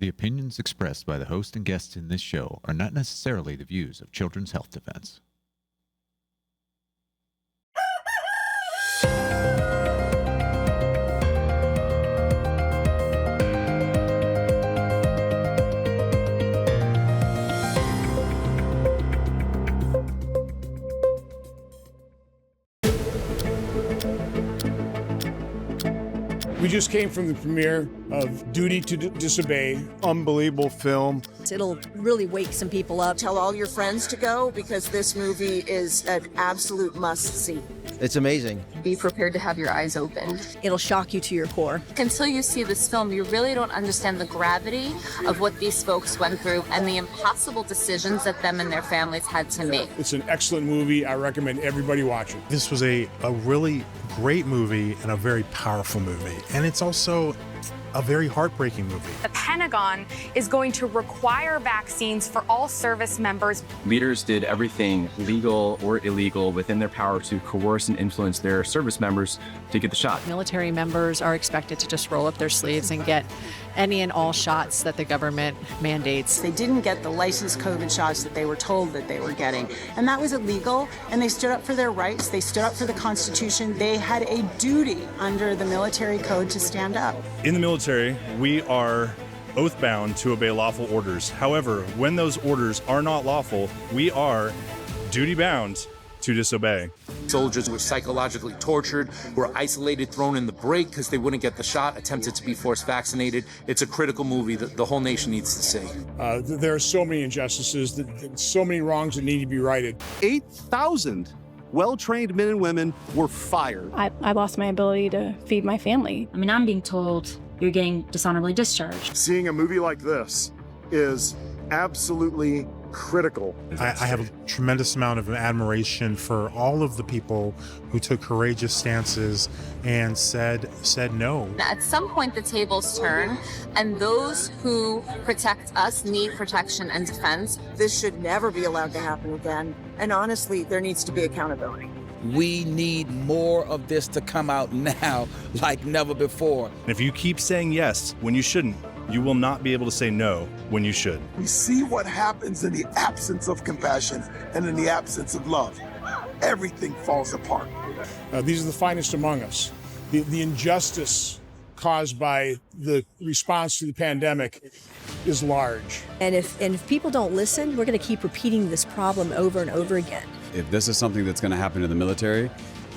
The opinions expressed by the host and guests in this show are not necessarily the views of Children's Health Defense. We just came from the premiere of Duty to Disobey. Unbelievable film. It'll really wake some people up. Tell all your friends to go because this movie is an absolute must-see. It's amazing. Be prepared to have your eyes opened. It'll shock you to your core. Until you see this film, you really don't understand the gravity of what these folks went through and the impossible decisions that them and their families had to make. It's an excellent movie. I recommend everybody watch it. This was a really great movie and a very powerful movie. And it's also a very heartbreaking movie. The Pentagon is going to require vaccines for all service members. Leaders did everything legal or illegal within their power to coerce and influence their service members to get the shot. Military members are expected to just roll up their sleeves and get any and all shots that the government mandates. They didn't get the licensed COVID shots that they were told that they were getting. And that was illegal, and they stood up for their rights. They stood up for the Constitution. They had a duty under the military code to stand up. In the military, we are oath-bound to obey lawful orders. However, when those orders are not lawful, we are duty-bound to disobey. Soldiers were psychologically tortured, were isolated, thrown in the break because they wouldn't get the shot, attempted to be forced vaccinated. It's a critical movie that the whole nation needs to see. There are so many injustices, so many wrongs that need to be righted. 8,000 well-trained men and women were fired. I lost my ability to feed my family. I mean, I'm being told you're getting dishonorably discharged. Seeing a movie like this is absolutely critical. I have a tremendous amount of admiration for all of the people who took courageous stances and said no. At some point, the tables turn, and those who protect us need protection and defense. This should never be allowed to happen again. And honestly, there needs to be accountability. We need more of this to come out now like never before. If you keep saying yes when you shouldn't, you will not be able to say no when you should. We see what happens in the absence of compassion and in the absence of love. Everything falls apart. These are the finest among us. The injustice caused by the response to the pandemic is large. And if people don't listen, we're going to keep repeating this problem over and over again. If this is something that's going to happen to the military,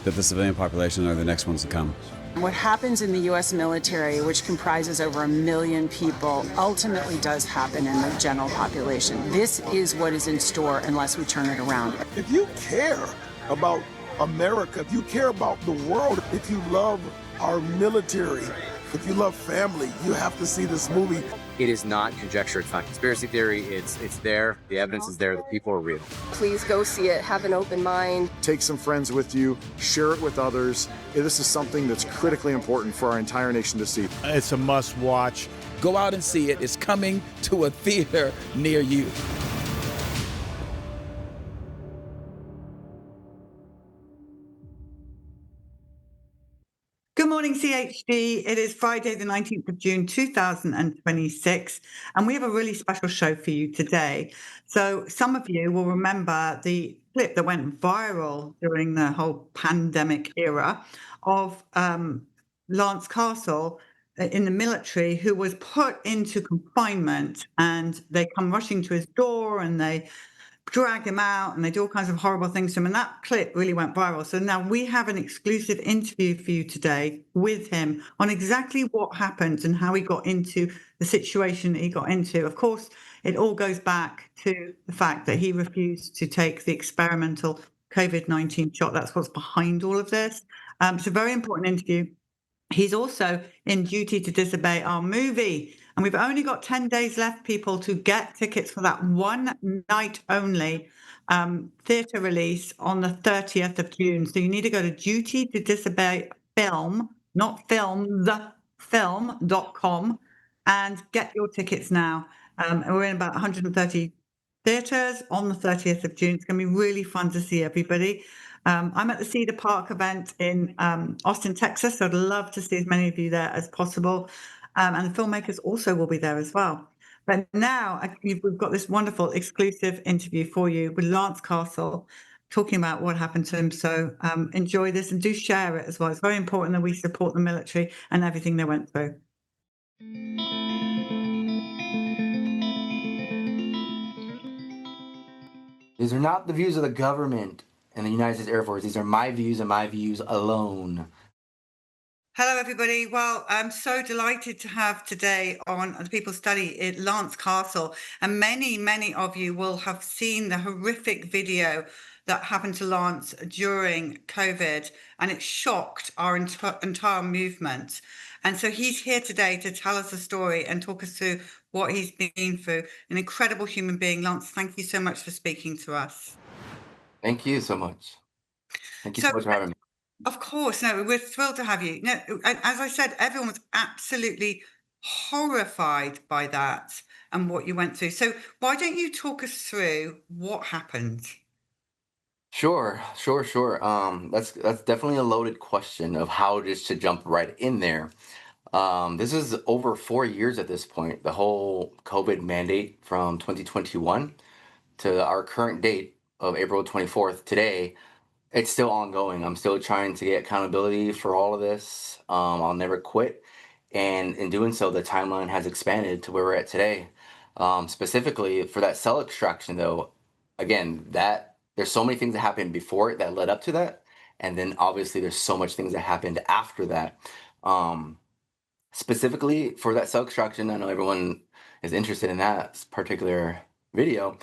that the civilian population are the next ones to come. What happens in the U.S. military, which comprises over 1 million people, ultimately does happen in the general population. This is what is in store unless we turn it around. If you care about America, if you care about the world, if you love our military, if you love family, you have to see this movie. It is not conjecture, it's not conspiracy theory, it's there, the evidence is there, the people are real. Please go see it, have an open mind. Take some friends with you, share it with others. This is something that's critically important for our entire nation to see. It's a must watch. Go out and see it. It's coming to a theater near you. Good morning, CHD. It is Friday, the 19th of June, 2026, and we have a really special show for you today. So some of you will remember the clip that went viral during the whole pandemic era of Lance Castle in the military, who was put into confinement, and they come rushing to his door and they drag him out and they do all kinds of horrible things to him. And that clip really went viral. So now we have an exclusive interview for you today with him on exactly what happened and how he got into the situation that he got into. Of course, it all goes back to the fact that he refused to take the experimental COVID-19 shot. That's what's behind all of this. It's a very important interview. He's also in Duty to Disobey, our movie. And we've only got 10 days left, people, to get tickets for that one night only theatre release on the 30th of June. So you need to go to Duty to Disobey Film, not film, the film.com, and get your tickets now. And we're in about 130 theatres on the 30th of June. It's going to be really fun to see everybody. I'm at the Cedar Park event in Austin, Texas, so I'd love to see as many of you there as possible. And the filmmakers also will be there as well. But now we've got this wonderful exclusive interview for you with Lance Castle talking about what happened to him. So enjoy this and do share it as well. It's very important that we support the military and everything they went through. These are not the views of the government and the United States Air Force. These are my views and my views alone. Hello, everybody. Well, I'm so delighted to have today on the People Study Lance Castle. And many of you will have seen the horrific video that happened to Lance during COVID, and it shocked our entire movement. And so he's here today to tell us the story and talk us through what he's been through. An incredible human being. Lance, thank you so much for speaking to us. Thank you so much. Thank you so much for having me. Of course. No, we're thrilled to have you. No, as I said, everyone was absolutely horrified by that and what you went through. So why don't you talk us through what happened? Sure. That's definitely a loaded question of how just to jump right in there. This is over 4 years at this point. The whole COVID mandate from 2021 to our current date of April 24th today, it's still ongoing. I'm still trying to get accountability for all of this. I'll never quit. And in doing so, the timeline has expanded to where we're at today. Specifically for that cell extraction, though, again, that there's so many things that happened before it that led up to that. And then obviously there's so much things that happened after that. Specifically for that cell extraction, I know everyone is interested in that particular video.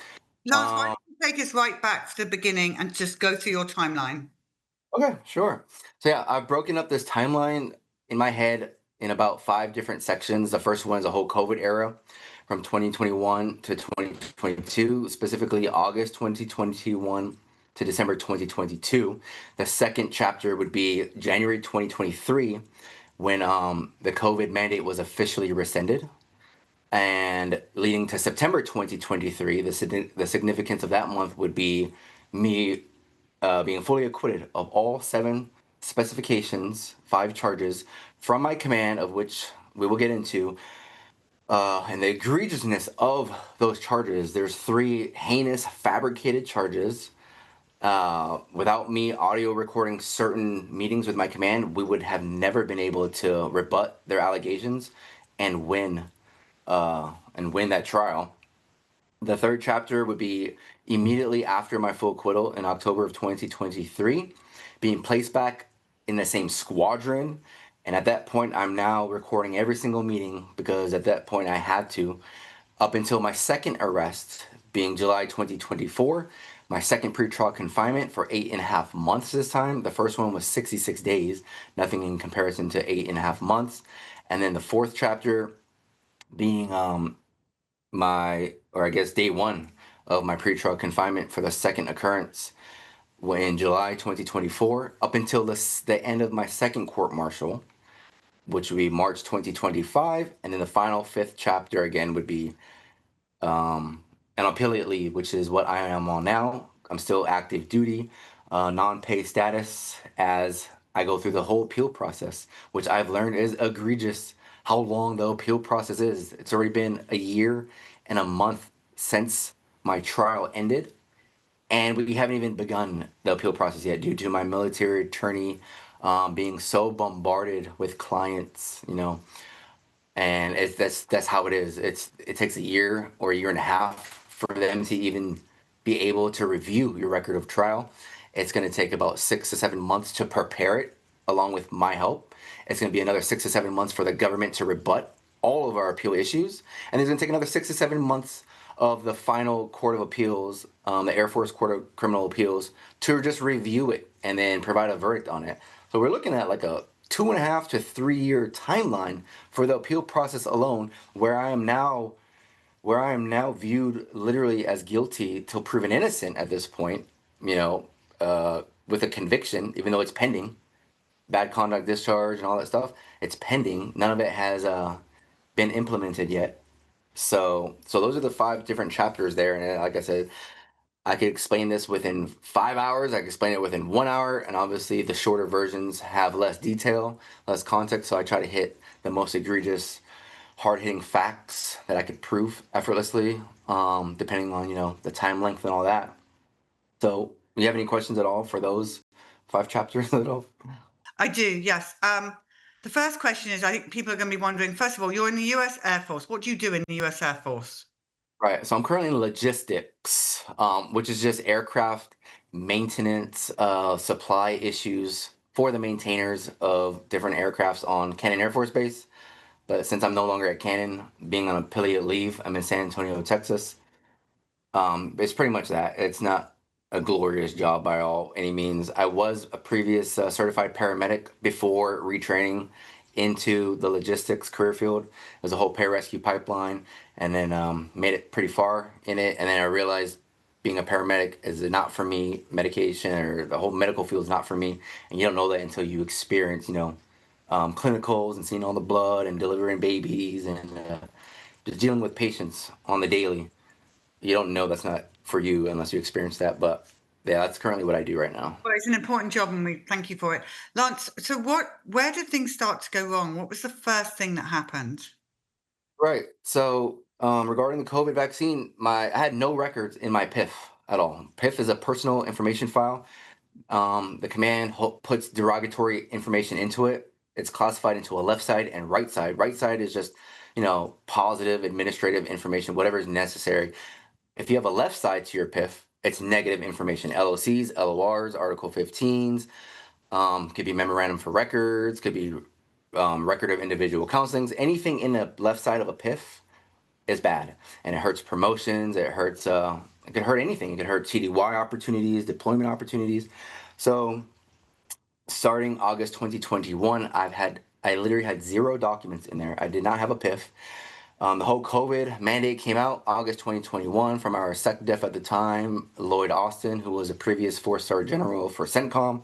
Lance, why don't you take us right back to the beginning and just go through your timeline? Okay, sure. So yeah, I've broken up this timeline in my head in about 5 different sections. The first one is the whole COVID era from 2021 to 2022, specifically August 2021 to December 2022. The second chapter would be January 2023, when the COVID mandate was officially rescinded, and leading to September 2023. The significance of that month would be me being fully acquitted of all 7 specifications, 5 charges from my command, of which we will get into. And the egregiousness of those charges, there's 3 heinous fabricated charges. Without me audio recording certain meetings with my command, we would have never been able to rebut their allegations and win that trial. The third chapter would be immediately after my full acquittal in October of 2023, being placed back in the same squadron. And at that point, I'm now recording every single meeting, because at that point I had to, up until my second arrest being July 2024, my second pretrial confinement for 8.5 months this time. The first one was 66 days, nothing in comparison to 8.5 months. And then the fourth chapter being day 1 of my pretrial confinement for the second occurrence in July 2024, up until the end of my second court martial, which would be March 2025. And then the final 5th chapter again would be an appellate leave, which is what I am on now. I'm still active duty, non-pay status, as I go through the whole appeal process, which I've learned is egregious how long the appeal process is. It's already been 1 year and a month since my trial ended, and we haven't even begun the appeal process yet due to my military attorney being so bombarded with clients, and that's how it is. It takes 1 year or 1.5 years for them to even be able to review your record of trial. It's going to take about 6 to 7 months to prepare it, along with my help. It's going to be another 6 to 7 months for the government to rebut all of our appeal issues, and it's going to take another 6 to 7 months of the final Court of Appeals, the Air Force Court of Criminal Appeals, to just review it and then provide a verdict on it. So we're looking at like a 2.5 to 3 year timeline for the appeal process alone, where I am now viewed literally as guilty till proven innocent at this point, with a conviction, even though it's pending. Bad conduct discharge and all that stuff, it's pending. None of it has been implemented yet. So those are the 5 different chapters there. And like I said, I could explain this within 5 hours. I could explain it within 1 hour. And obviously the shorter versions have less detail, less context. So I try to hit the most egregious, hard-hitting facts that I could prove effortlessly, depending on, the time length and all that. So, you have any questions at all for those 5 chapters at all? I do, yes. The first question is, I think people are going to be wondering, first of all, you're in the US Air Force. What do you do in the US Air Force? Right. So I'm currently in logistics, which is just aircraft maintenance, supply issues for the maintainers of different aircrafts on Cannon Air Force Base. But since I'm no longer at Cannon, being on affiliate leave, I'm in San Antonio, Texas. It's pretty much that. It's not a glorious job by all any means. I was a previous certified paramedic before retraining into the logistics career field. It was a whole pararescue pipeline, and then made it pretty far in it. And then I realized being a paramedic is not for me. Medication or the whole medical field is not for me, and you don't know that until you experience, clinicals and seeing all the blood and delivering babies and just dealing with patients on the daily. You don't know that's not for you unless you experience that. But yeah, that's currently what I do right now. Well, it's an important job, and we thank you for it. Lance, so where did things start to go wrong? What was the first thing that happened? Right. So regarding the COVID vaccine, I had no records in my PIF at all. PIF is a personal information file. The command puts derogatory information into it. It's classified into a left side and right side. Right side is just, positive administrative information, whatever is necessary. If you have a left side to your PIF, it's negative information. LOCs, LORs, Article 15s, could be memorandum for records, could be record of individual counselings. Anything in the left side of a PIF is bad, and it hurts promotions. It hurts. It could hurt anything. It could hurt TDY opportunities, deployment opportunities. So, starting August 2021, I literally had 0 documents in there. I did not have a PIF. The whole COVID mandate came out August 2021 from our SecDef at the time, Lloyd Austin, who was a previous 4-star general for CENTCOM.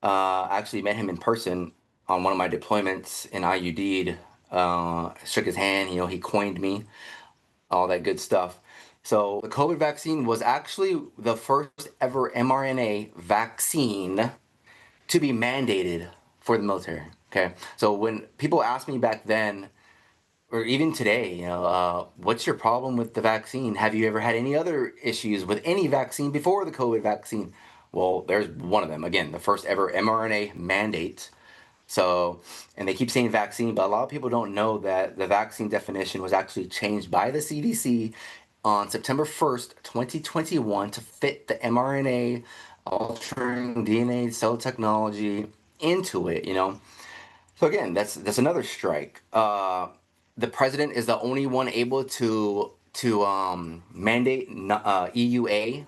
I actually met him in person on one of my deployments in IUD. Shook his hand, he coined me, all that good stuff. So the COVID vaccine was actually the first ever mRNA vaccine to be mandated for the military. Okay, so when people asked me back then, or even today, what's your problem with the vaccine? Have you ever had any other issues with any vaccine before the COVID vaccine? Well, there's one of them. Again, the first ever mRNA mandate. So, and they keep saying vaccine, but a lot of people don't know that the vaccine definition was actually changed by the CDC on September 1st, 2021 to fit the mRNA altering DNA cell technology into it, So again, that's another strike. The president is the only one able to mandate EUA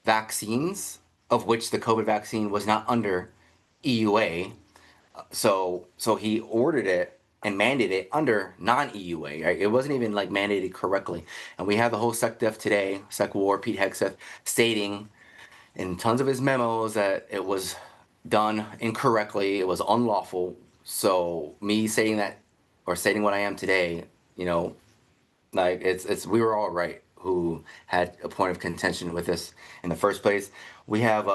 vaccines, of which the COVID vaccine was not under EUA. So he ordered it and mandated it under non-EUA. Right? It wasn't even mandated correctly. And we have the whole SecDef today, SecWar, Pete Hegseth, stating in tons of his memos that it was done incorrectly. It was unlawful. So me saying that, or stating what I am today, it's we were all right who had a point of contention with this in the first place. We have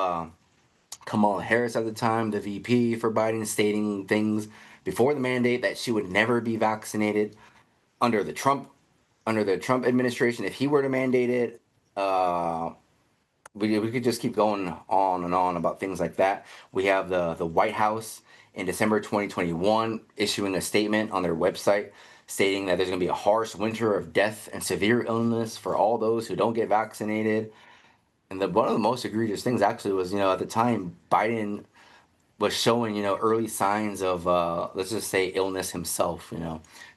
Kamala Harris at the time, the VP for Biden, stating things before the mandate that she would never be vaccinated under the Trump administration. If he were to mandate it, we could just keep going on and on about things like that. We have the White House in December 2021 issuing a statement on their website stating that there's going to be a harsh winter of death and severe illness for all those who don't get vaccinated. And one of the most egregious things actually was, at the time, Biden was showing, early signs of, let's just say, illness himself,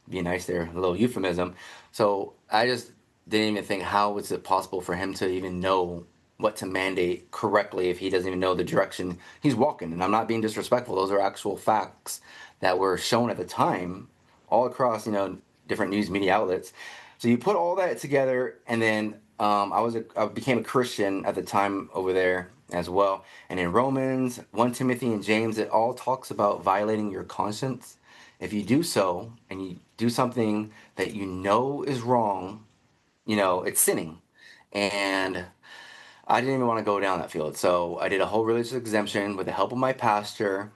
be nice there, a little euphemism. So I just didn't even think, how is it possible for him to even know what to mandate correctly if he doesn't even know the direction he's walking? And I'm not being disrespectful. Those are actual facts that were shown at the time all across, different news media outlets. So you put all that together, and then I became a Christian at the time over there as well. And in Romans, 1 Timothy, and James, it all talks about violating your conscience. If you do so, and you do something that you know is wrong, it's sinning. And I didn't even want to go down that field. So I did a whole religious exemption with the help of my pastor.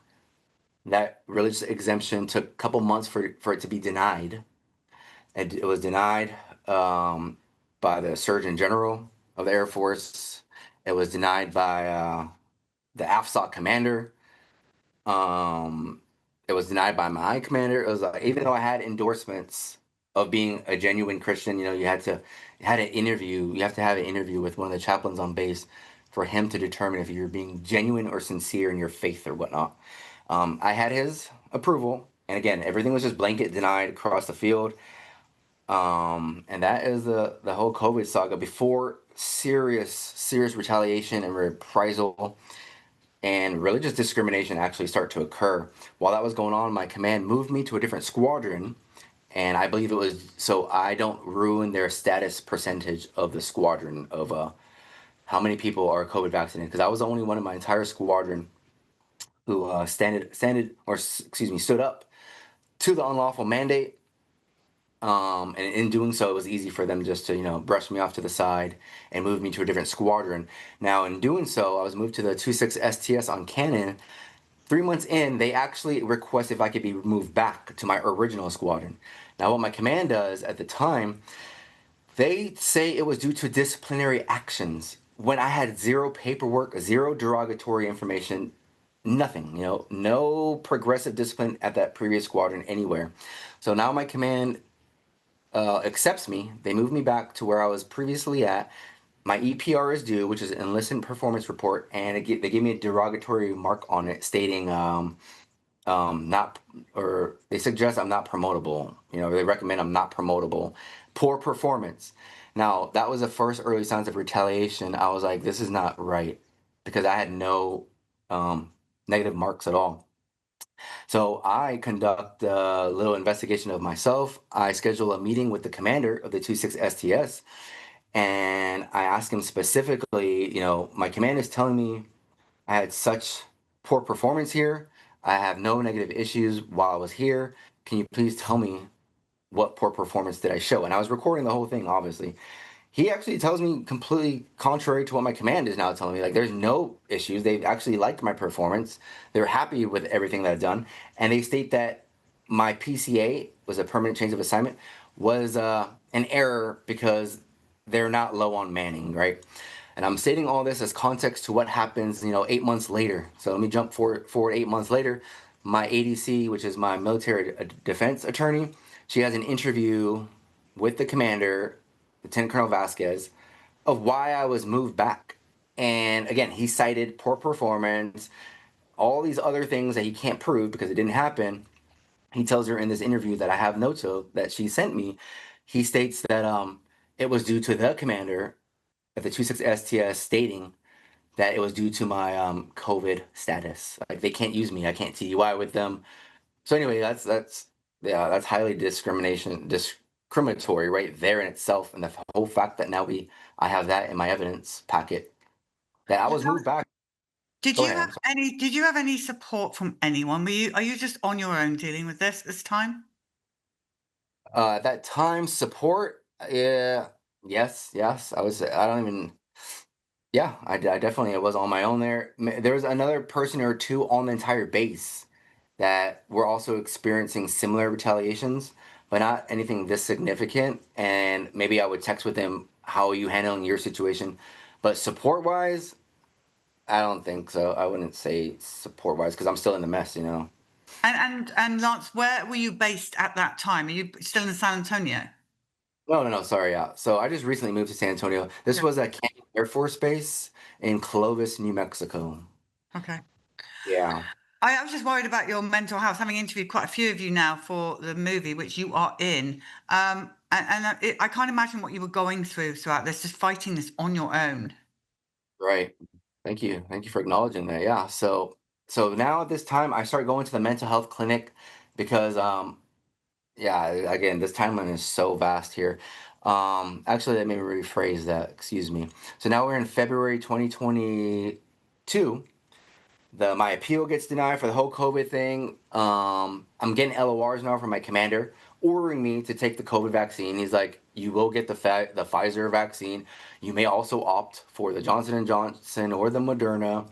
That religious exemption took a couple months for it to be denied. It was denied by the Surgeon General of the Air Force. It was denied by the AFSOC commander. It was denied by my commander. It was like, even though I had endorsements of being a genuine Christian, you had to had an interview. You have to have an interview with one of the chaplains on base for him to determine if you're being genuine or sincere in your faith or whatnot. I had his approval, and again, everything was just blanket denied across the field. And that is the whole COVID saga before serious retaliation and reprisal and religious discrimination actually start to occur. While that was going on, my command moved me to a different squadron, and I believe it was so I don't ruin their status percentage of the squadron of how many people are COVID vaccinated, because I was the only one in my entire squadron who stood up to the unlawful mandate. And in doing so, it was easy for them just to, brush me off to the side and move me to a different squadron. Now, in doing so, I was moved to the 26 STS on Cannon. 3 months in, they actually requested if I could be moved back to my original squadron. Now, what my command does at the time, they say it was due to disciplinary actions when I had zero paperwork, zero derogatory information, nothing, no progressive discipline at that previous squadron anywhere. So now my command accepts me. They move me back to where I was previously at. My EPR is due, which is an enlistment performance report, and they gave me a derogatory mark on it stating not, or they suggest I'm not promotable. They recommend I'm not promotable. Poor performance. Now, that was the first early signs of retaliation. I was like, this is not right, because I had no negative marks at all. So I conduct a little investigation of myself. I schedule a meeting with the commander of the 26 STS, and I ask him specifically, my command is telling me I had such poor performance here. I have no negative issues while I was here. Can you please tell me what poor performance did I show? And I was recording the whole thing, obviously. He actually tells me completely contrary to what my command is now telling me. Like, there's no issues. They've actually liked my performance. They're happy with everything that I've done. And they state that my PCA was a permanent change of assignment was an error because they're not low on manning, right? And I'm stating all this as context to what happens, 8 months later. So let me jump forward 8 months later. My ADC, which is my military defense attorney, she has an interview with the commander, Lieutenant Colonel Vasquez, of why I was moved back. And again, he cited poor performance, all these other things that he can't prove because it didn't happen. He tells her in this interview that I have notes of that she sent me. He states that it was due to the commander at the 26 STS stating that it was due to my COVID status. Like, they can't use me. I can't TUI with them. So anyway, that's highly discriminatory right there in itself, and the whole fact that now I have that in my evidence packet that I was moved back. Did you have any support from anyone? Are you just on your own dealing with this time? At that time, support, yes. I definitely was on my own there. There was another person or two on the entire base that were also experiencing similar retaliations, but not anything this significant. And maybe I would text with them, how are you handling your situation? But support-wise, I don't think so. I wouldn't say support-wise, because I'm still in the mess, And Lance, where were you based at that time? Are you still in San Antonio? No, sorry, yeah. So I just recently moved to San Antonio. This was at Camp Air Force Base in Clovis, New Mexico. Okay. Yeah. I was just worried about your mental health, having interviewed quite a few of you now for the movie, which you are in. I can't imagine what you were going through throughout this, just fighting this on your own. Right. Thank you. Thank you for acknowledging that. Yeah. So now at this time, I start going to the mental health clinic because, again, this timeline is so vast here. Actually, let me rephrase that. Excuse me. So now we're in February 2022. My appeal gets denied for the whole COVID thing. I'm getting LORs now from my commander, ordering me to take the COVID vaccine. He's like, you will get the Pfizer vaccine. You may also opt for the Johnson & Johnson or the Moderna.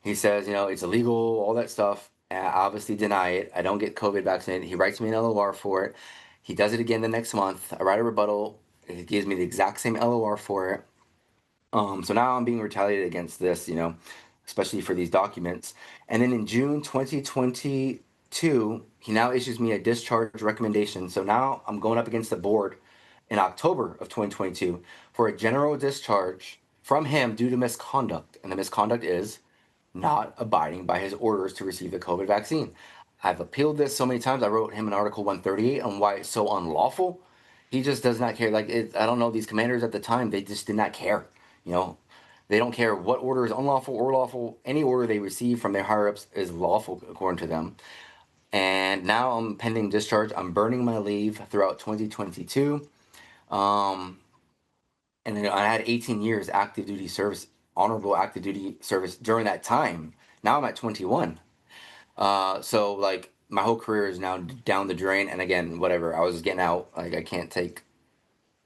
He says, it's illegal, all that stuff. And I obviously deny it. I don't get COVID vaccinated. He writes me an LOR for it. He does it again the next month. I write a rebuttal. It gives me the exact same LOR for it. So now I'm being retaliated against this, especially for these documents. And then in June 2022, he now issues me a discharge recommendation. So now I'm going up against the board in October of 2022 for a general discharge from him due to misconduct. And the misconduct is not abiding by his orders to receive the COVID vaccine. I've appealed this so many times. I wrote him in Article 138 on why it's so unlawful. He just does not care. I don't know, these commanders at the time, they just did not care. They don't care what order is unlawful or lawful. Any order they receive from their higher ups is lawful according to them. And now I'm pending discharge. I'm burning my leave throughout 2022. And then I had 18 years active duty service, honorable active duty service during that time. Now I'm at 21. So like my whole career is now down the drain. And again, whatever, I was getting out. Like I can't take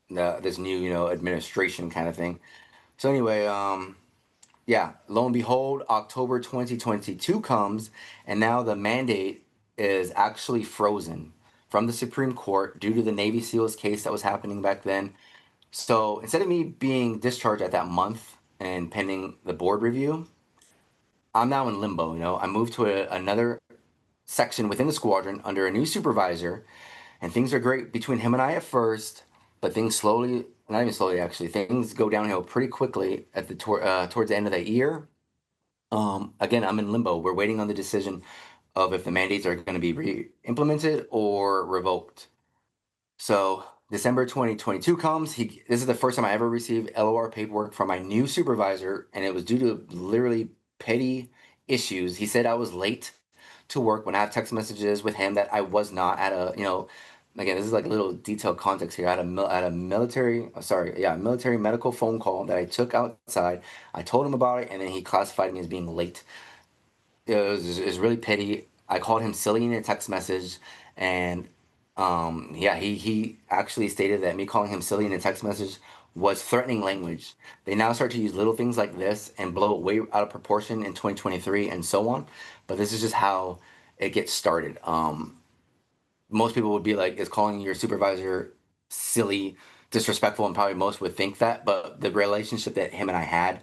this new, administration kind of thing. So anyway, yeah, lo and behold, October 2022 comes, and now the mandate is actually frozen from the Supreme Court due to the Navy SEALs case that was happening back then. So instead of me being discharged at that month and pending the board review, I'm now in limbo. I moved to another section within the squadron under a new supervisor, and things are great between him and I at first, but things slowly, not even slowly actually, things go downhill pretty quickly at the towards the end of the year. Again, I'm in limbo. We're waiting on the decision of if the mandates are going to be re-implemented or revoked. So December 2022 comes. This is the first time I ever received LOR paperwork from my new supervisor, and it was due to literally petty issues. He said I was late to work when I have text messages with him that I was not at a, again, this is like a little detailed context here. I had a military medical phone call that I took outside. I told him about it, and then he classified me as being late. It was really petty. I called him silly in a text message, and he actually stated that me calling him silly in a text message was threatening language. They now start to use little things like this and blow it way out of proportion in 2023 and so on. But this is just how it gets started. Most people would be like, is calling your supervisor silly, disrespectful, and probably most would think that. But the relationship that him and I had,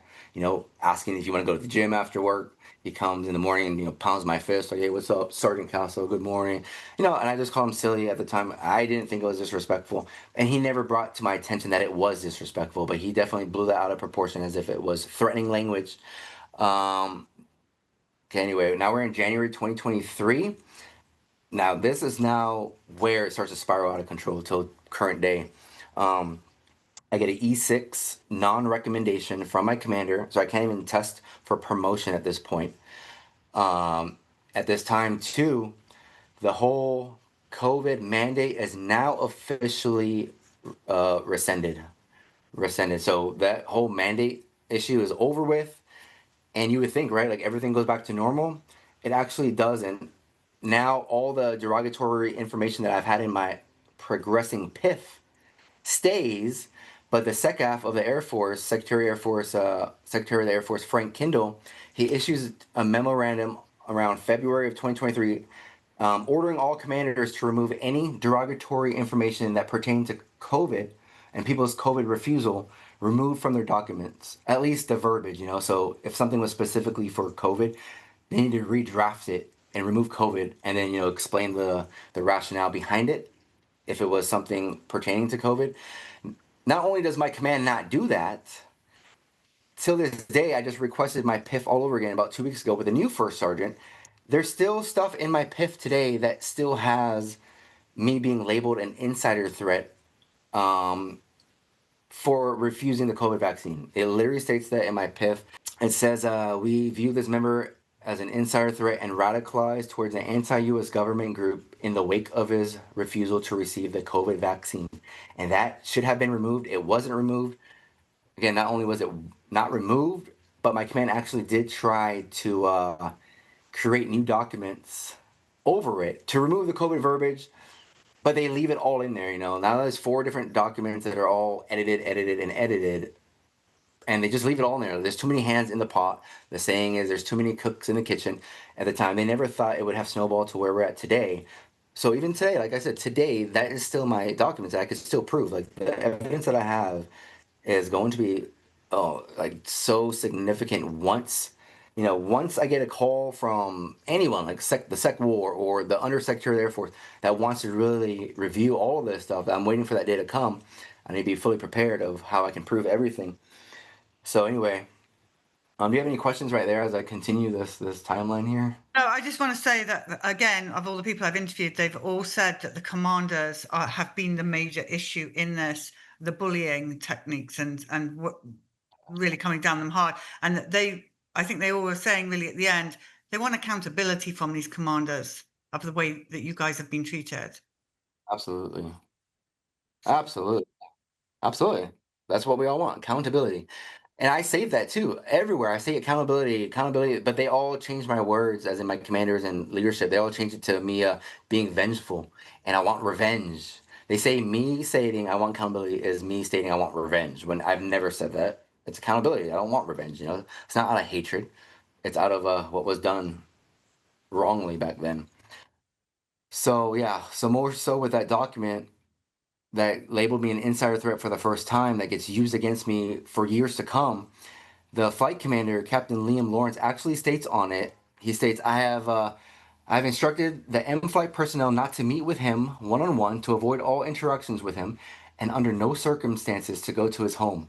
asking if you want to go to the gym after work, he comes in the morning and, pounds my fist, like, hey, what's up, Sergeant Castle, good morning. And I just call him silly at the time. I didn't think it was disrespectful. And he never brought to my attention that it was disrespectful, but he definitely blew that out of proportion as if it was threatening language. Okay, anyway, now we're in January 2023. Now, this is now where it starts to spiral out of control till current day. I get an E6 non-recommendation from my commander, so I can't even test for promotion at this point. At this time, too, the whole COVID mandate is now officially rescinded. So that whole mandate issue is over with, and you would think, right, like everything goes back to normal. It actually doesn't. Now all the derogatory information that I've had in my progressing PIF stays, but the SECAF of the Air Force, Secretary of the Air Force Frank Kindle, he issues a memorandum around February of 2023 ordering all commanders to remove any derogatory information that pertain to COVID and people's COVID refusal removed from their documents, at least the verbiage, So if something was specifically for COVID, they need to redraft it and remove COVID and then, explain the rationale behind it if it was something pertaining to COVID. Not only does my command not do that, till this day, I just requested my PIF all over again about 2 weeks ago with a new first sergeant. There's still stuff in my PIF today that still has me being labeled an insider threat for refusing the COVID vaccine. It literally states that in my PIF. It says, we view this member as an insider threat and radicalized towards an anti-U.S. government group in the wake of his refusal to receive the COVID vaccine. And that should have been removed. It wasn't removed. Again, not only was it not removed, but my command actually did try to create new documents over it to remove the COVID verbiage, but they leave it all in there, Now there's 4 different documents that are all edited, and edited. And they just leave it all in there. There's too many hands in the pot. The saying is there's too many cooks in the kitchen. At the time, they never thought it would have snowballed to where we're at today. So even today, like I said, today that is still my documents that I could still prove. Like the evidence that I have is going to be like so significant once once I get a call from anyone like the Sec War or the Undersecretary of the Air Force that wants to really review all of this stuff. I'm waiting for that day to come. I need to be fully prepared of how I can prove everything. So anyway, do you have any questions right there as I continue this timeline here? No, I just want to say that, again, of all the people I've interviewed, they've all said that the commanders have been the major issue in this, the bullying techniques and what really coming down them hard. And that I think they all were saying really at the end, they want accountability from these commanders of the way that you guys have been treated. Absolutely. Absolutely. Absolutely. That's what we all want, accountability. And I say that too. Everywhere I say accountability, accountability, but they all change my words, as in my commanders and leadership. They all change it to me being vengeful and I want revenge. They say me stating I want accountability is me stating I want revenge when I've never said that. It's accountability. I don't want revenge, It's not out of hatred. It's out of what was done wrongly back then. So yeah, so more so with that document that labeled me an insider threat for the first time that gets used against me for years to come. The flight commander, Captain Liam Lawrence, actually states on it. He states, I've instructed the M-Flight personnel not to meet with him one-on-one to avoid all interactions with him and under no circumstances to go to his home.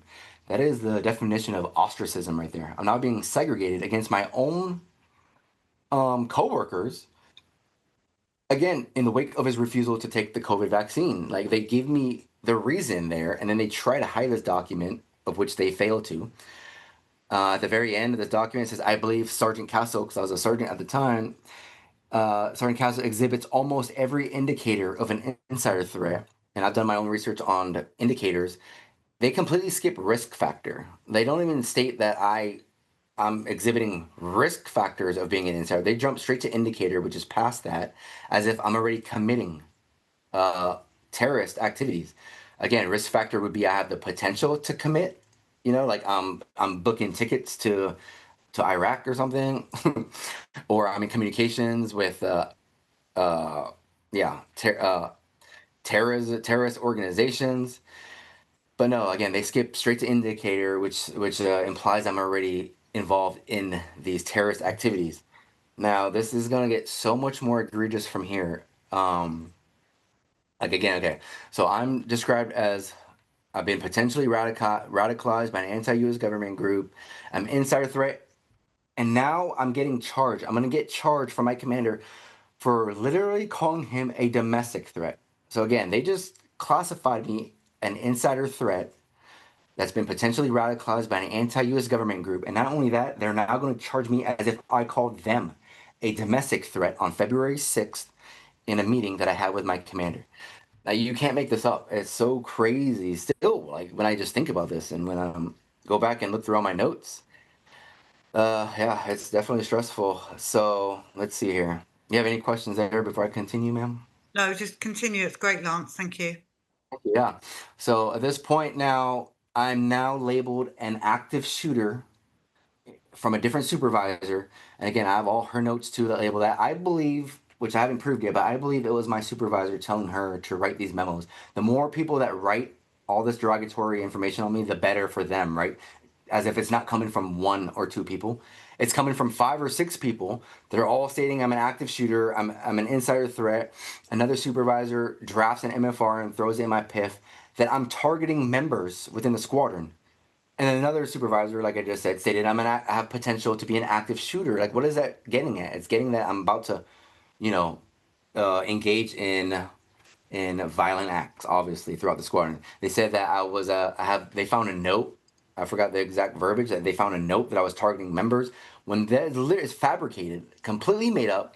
That is the definition of ostracism right there. I'm now being segregated against my own co-workers, again, in the wake of his refusal to take the COVID vaccine. Like, they give me the reason there, and then they try to hide this document, of which they fail to. At the very end of this document, it says, I believe Sergeant Castle, because I was a sergeant at the time, Sergeant Castle exhibits almost every indicator of an insider threat. And I've done my own research on the indicators. They completely skip risk factor. They don't even state that I'm exhibiting risk factors of being an insider. They jump straight to indicator, which is past that, as if I'm already committing terrorist activities. Again, risk factor would be I have the potential to commit. Like I'm booking tickets to Iraq or something, or I'm in communications with terrorist organizations. But no, again, they skip straight to indicator, which implies I'm already involved in these terrorist activities. Now, this is going to get so much more egregious from here. Okay. So I'm described as I've been potentially radicalized by an anti-U.S. government group. I'm insider threat. And now I'm getting charged. I'm going to get charged from my commander for literally calling him a domestic threat. So again, they just classified me an insider threat that's been potentially radicalized by an anti-U.S. government group. And not only that, they're now going to charge me as if I called them a domestic threat on February 6th in a meeting that I had with my commander. Now, you can't make this up. It's so crazy still, like, when I just think about this and when I go back and look through all my notes. Yeah, it's definitely stressful. So let's see here. You have any questions there before I continue, ma'am? No, just continue. It's great, Lance. Thank you. Yeah. So at this point now, I'm now labeled an active shooter from a different supervisor. And again, I have all her notes too that label that. I believe, which I haven't proved yet, but I believe it was my supervisor telling her to write these memos. The more people that write all this derogatory information on me, the better for them, right? As if it's not coming from one or two people. It's coming from 5 or 6 people. They're all stating I'm an active shooter, I'm an insider threat. Another supervisor drafts an MFR and throws it in my PIF that I'm targeting members within the squadron. And then another supervisor, like I just said, stated I have potential to be an active shooter. Like, what is that getting at? It's getting that I'm about to, engage in violent acts, obviously, throughout the squadron. They said that I was they found a note. I forgot the exact verbiage, that they found a note that I was targeting members when that is fabricated, completely made up.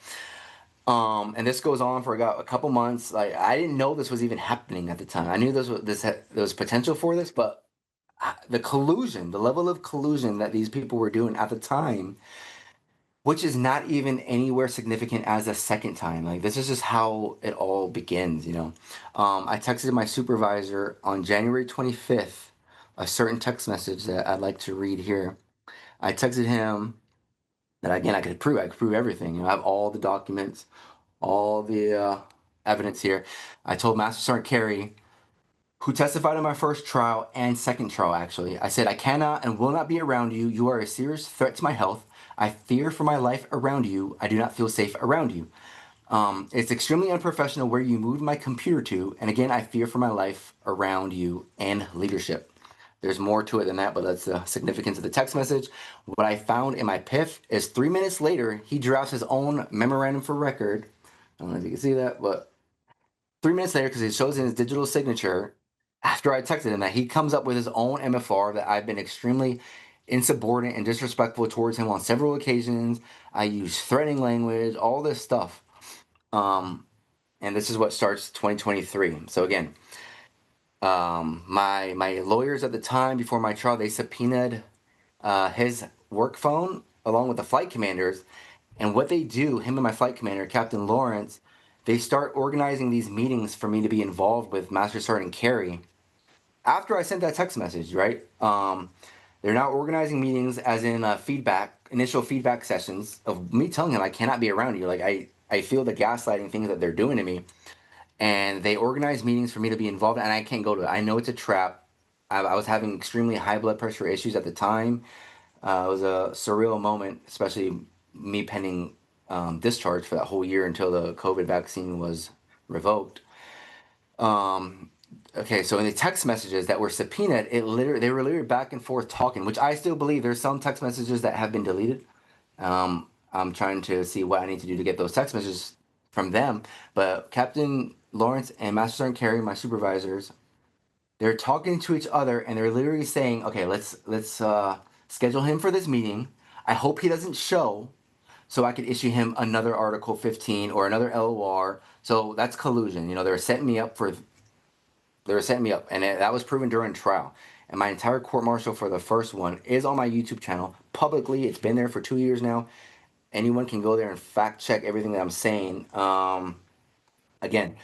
And this goes on for a couple months. Like, I didn't know this was even happening at the time. I knew there was potential for this, but the level of collusion that these people were doing at the time, which is not even anywhere significant as a second time. Like, this is just how it all begins, I texted my supervisor on January 25th a certain text message that I'd like to read here. I texted him that, again, I could prove everything. I have all the documents, all the evidence here. I told Master Sergeant Carey, who testified in my first trial and second trial, actually, I said, I cannot and will not be around you. You are a serious threat to my health. I fear for my life around you. I do not feel safe around you. It's extremely unprofessional where you moved my computer to. And again, I fear for my life around you and leadership. There's more to it than that, but that's the significance of the text message. What I found in my PIF is 3 minutes later, he drafts his own memorandum for record. I don't know if you can see that, but 3 minutes later, because it shows in his digital signature, after I texted him that, he comes up with his own MFR that I've been extremely insubordinate and disrespectful towards him on several occasions. I use threatening language, all this stuff. And this is what starts 2023. So again, my lawyers at the time before my trial, they subpoenaed his work phone along with the flight commanders. And what they do, him and my flight commander, Captain Lawrence, they start organizing these meetings for me to be involved with Master Sergeant Carey. After I sent that text message, right? They're now organizing meetings as in initial feedback sessions of me telling him I cannot be around you. Like I feel the gaslighting things that they're doing to me. And they organize meetings for me to be involved, and I can't go to it. I know it's a trap. I was having extremely high blood pressure issues at the time. It was a surreal moment, especially me pending discharge for that whole year until the COVID vaccine was revoked. Okay, so in the text messages that were subpoenaed, they were literally back and forth talking, which I still believe there's some text messages that have been deleted. I'm trying to see what I need to do to get those text messages from them. But Captain Lawrence and Master Sergeant Carey, my supervisors, they're talking to each other and they're literally saying, okay, let's schedule him for this meeting. I hope he doesn't show so I could issue him another Article 15 or another LOR. So that's collusion. You know, they were setting me up, and that was proven during trial. And my entire court martial for the first one is on my YouTube channel publicly. It's been there for 2 years now. Anyone can go there and fact check everything that I'm saying. Again,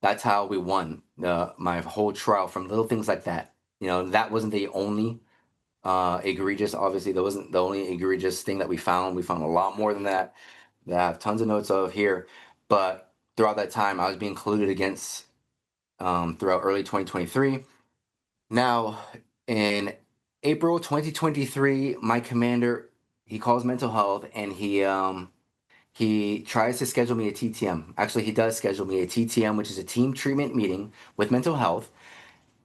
that's how we won my whole trial, from little things like that. You know, that wasn't the only egregious. Obviously, that wasn't the only egregious thing that we found. We found a lot more than that I have tons of notes of here. But throughout that time, I was being colluded against throughout early 2023. Now, in April 2023, my commander, he calls mental health, and he tries to schedule me a TTM. Actually, he does schedule me a TTM, which is a team treatment meeting with mental health.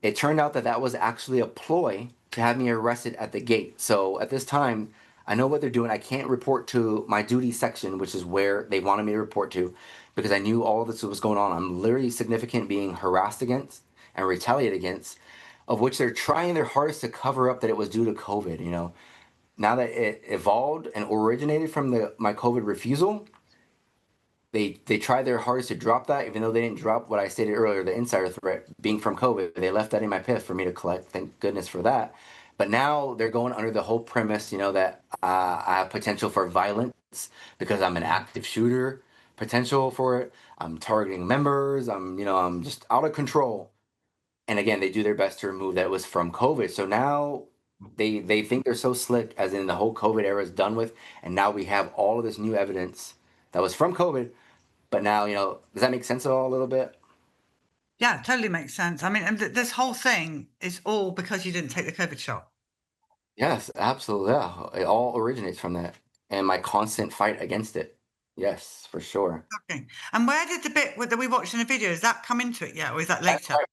It turned out that that was actually a ploy to have me arrested at the gate. So at this time, I know what they're doing. I can't report to my duty section, which is where they wanted me to report to, because I knew all this was going on. I'm literally significant being harassed against and retaliated against, of which they're trying their hardest to cover up that it was due to COVID. You know, now that it evolved and originated from my COVID refusal, they tried their hardest to drop that, even though they didn't drop what I stated earlier, the insider threat being from COVID. They left that in my PIF for me to collect. Thank goodness for that. But now they're going under the whole premise, you know, that I have potential for violence because I'm an active shooter, potential for it. I'm targeting members. I'm just out of control. And again, they do their best to remove that it was from COVID. So now they think they're so slick, as in the whole COVID era is done with, and now we have all of this new evidence that was from COVID. But now, you know, does that make sense at all a little bit? Yeah, totally makes sense. I mean, and this whole thing is all because you didn't take the COVID shot. Yes, absolutely. Yeah, it all originates from that and my constant fight against it. Yes, for sure. Okay. And where did the bit that we watched in the video, does that come into it yet, or is that That's later?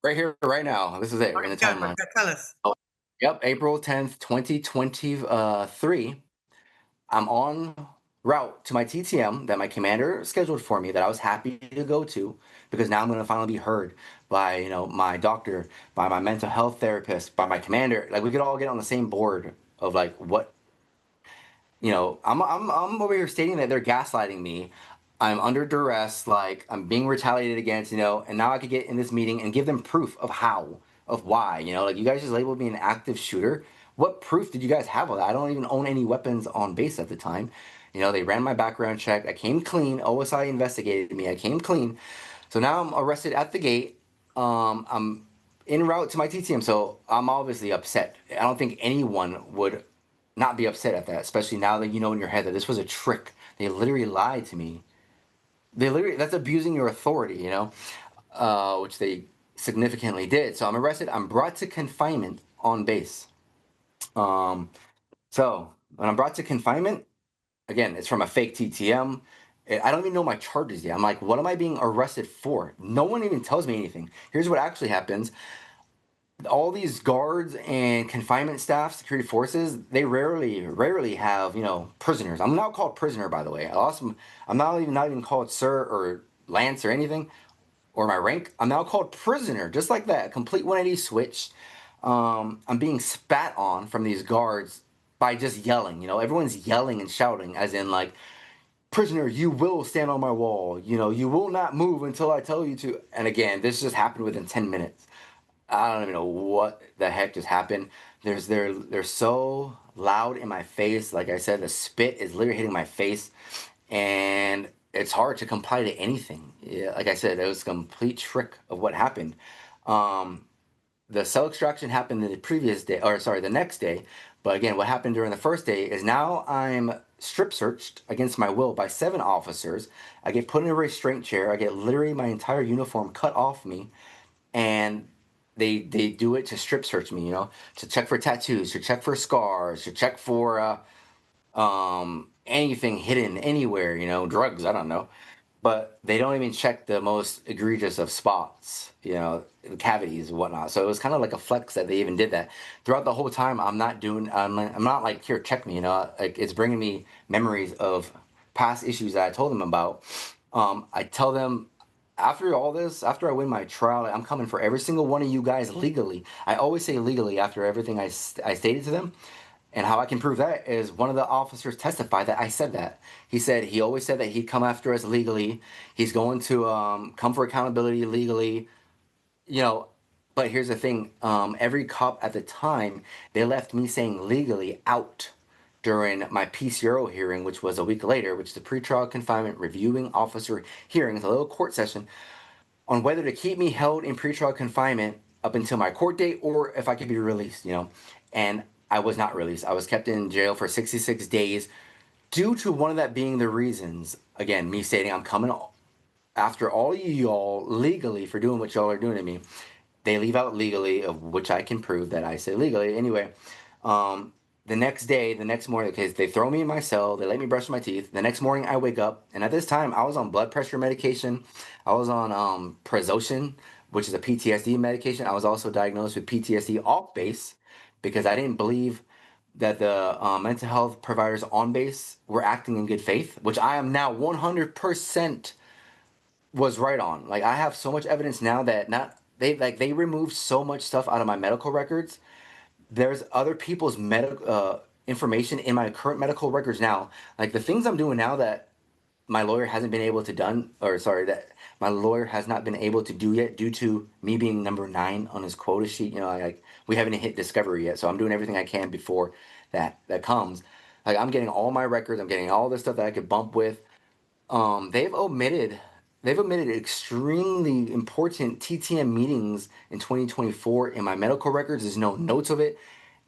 right here, right now. This is it in the timeline. Tell us. Oh, yep, April 10th, 2023. I'm on route to my TTM that my commander scheduled for me, that I was happy to go to, because now I'm going to finally be heard by, you know, my doctor, by my mental health therapist, by my commander. Like, we could all get on the same board of like what, you know, I'm over here stating that they're gaslighting me. I'm under duress, like I'm being retaliated against, you know, and now I could get in this meeting and give them proof of how, of why, you know, like you guys just labeled me an active shooter. What proof did you guys have of that? I don't even own any weapons on base at the time. You know, they ran my background check. I came clean. OSI investigated me. I came clean. So now I'm arrested at the gate. I'm en route to my TTM. So I'm obviously upset. I don't think anyone would not be upset at that, especially now that you know in your head that this was a trick. They literally lied to me. that's abusing your authority, which they significantly did. So I'm arrested. I'm brought to confinement on base. So when I'm brought to confinement, again, it's from a fake TTM. I don't even know my charges yet. I'm like, what am I being arrested for? No one even tells me anything. Here's what actually happens. All these guards and confinement staff, security forces, they rarely have, prisoners. I'm not called prisoner, by the way. I'm not even called sir or lance or anything, or my rank. I'm now called prisoner, just like that. Complete 180 switch. I'm being spat on from these guards by just yelling. Everyone's yelling and shouting, as in like, prisoner, you will stand on my wall. You will not move until I tell you to. And again, this just happened within 10 minutes. I don't even know what the heck just happened. They're so loud in my face. Like I said, the spit is literally hitting my face, and it's hard to comply to anything. Yeah, like I said, it was a complete trick of what happened. The cell extraction happened the next day. But again, what happened during the first day is now I'm strip searched against my will by 7 officers. I get put in a restraint chair. I get literally my entire uniform cut off me, and they do it to strip search me, to check for tattoos, to check for scars, to check for anything hidden anywhere, drugs, I don't know. But they don't even check the most egregious of spots, cavities and whatnot. So it was kind of like a flex that they even did that. Throughout the whole time, I'm not like, here, check me, like it's bringing me memories of past issues that I told them about. I tell them, after all this, after I win my trial, I'm coming for every single one of you guys legally. I always say legally after everything I stated to them. And how I can prove that is one of the officers testified that I said that. He always said that he'd come after us legally. He's going to come for accountability legally. But here's the thing. Every cop at the time, they left me saying legally out during my PCRO hearing, which was a week later, which is the pretrial confinement reviewing officer hearing. It's a little court session on whether to keep me held in pretrial confinement up until my court date or if I could be released, And I was not released. I was kept in jail for 66 days due to one of that being the reasons, again, me stating I'm coming after all of y'all legally for doing what y'all are doing to me. They leave out legally, of which I can prove that I said legally. Anyway, the next morning, because they throw me in my cell, they let me brush my teeth. The next morning I wake up, and at this time I was on blood pressure medication. I was on Prozoshin, which is a PTSD medication. I was also diagnosed with PTSD off base because I didn't believe that the mental health providers on base were acting in good faith, which I am now 100% was right on. Like, I have so much evidence now that they removed so much stuff out of my medical records. There's other people's medical information in my current medical records now. Like, the things I'm doing now that my lawyer hasn't been able to that my lawyer has not been able to do yet due to me being number 9 on his quota sheet. Like, we haven't hit discovery yet, so I'm doing everything I can before that comes. Like, I'm getting all my records. I'm getting all this stuff that I could bump with. They've omitted extremely important TTM meetings in 2024 in my medical records. There's no notes of it.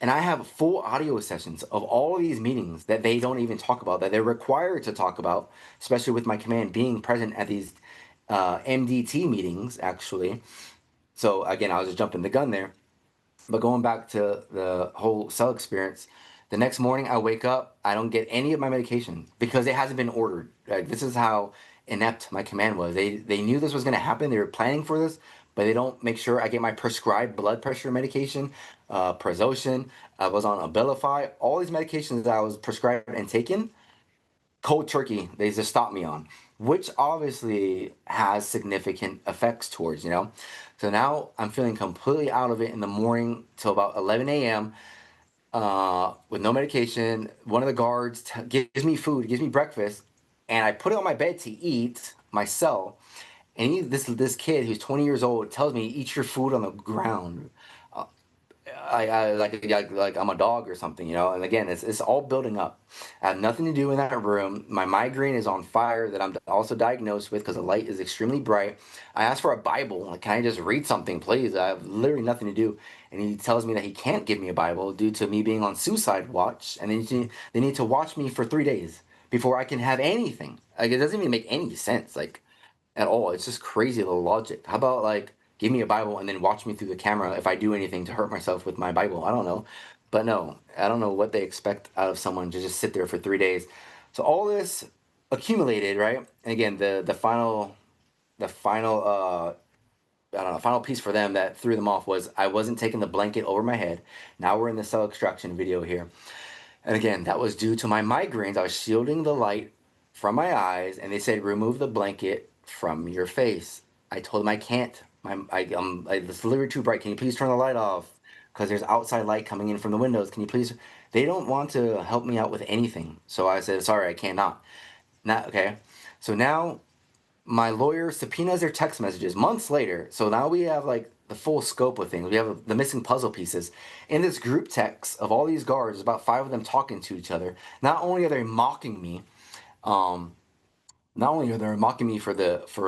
And I have full audio sessions of all of these meetings that they don't even talk about, that they're required to talk about, especially with my command being present at these MDT meetings, actually. So again, I was just jumping the gun there. But going back to the whole cell experience, the next morning I wake up, I don't get any of my medication because it hasn't been ordered. This is how inept my command was. They knew this was going to happen. They were planning for this, but they don't make sure I get my prescribed blood pressure medication, Prozoshin. I was on Abilify. All these medications that I was prescribed and taken, cold turkey, they just stopped me on, which obviously has significant effects towards, So now I'm feeling completely out of it in the morning till about 11 a.m. With no medication. One of the guards gives me food, gives me breakfast, and I put it on my bed to eat my cell. And this kid who's 20 years old tells me, eat your food on the ground. Like I'm a dog or something, And again, it's all building up. I have nothing to do in that room. My migraine is on fire that I'm also diagnosed with because the light is extremely bright. I asked for a Bible. Like, can I just read something, please? I have literally nothing to do. And he tells me that he can't give me a Bible due to me being on suicide watch, and they need to watch me for 3 days before I can have anything. Like, it doesn't even make any sense, like, at all. It's just crazy, the logic. How about, like, give me a Bible and then watch me through the camera if I do anything to hurt myself with my Bible? I don't know. But no, I don't know what they expect out of someone to just sit there for 3 days. So all this accumulated, right? And again, the final I don't know, final piece for them that threw them off was I wasn't taking the blanket over my head. Now we're in the cell extraction video here. And again, that was due to my migraines. I was shielding the light from my eyes, and they said, remove the blanket from your face. I told them I can't. It's literally too bright. Can you please turn the light off? Because there's outside light coming in from the windows. Can you please? They don't want to help me out with anything. So I said, sorry, I cannot. Not okay. So now my lawyer subpoenas their text messages months later. So now we have like the full scope of things. We have the missing puzzle pieces. In this group text of all these guards, about 5 of them talking to each other. Not only are they mocking me, not only are they mocking me for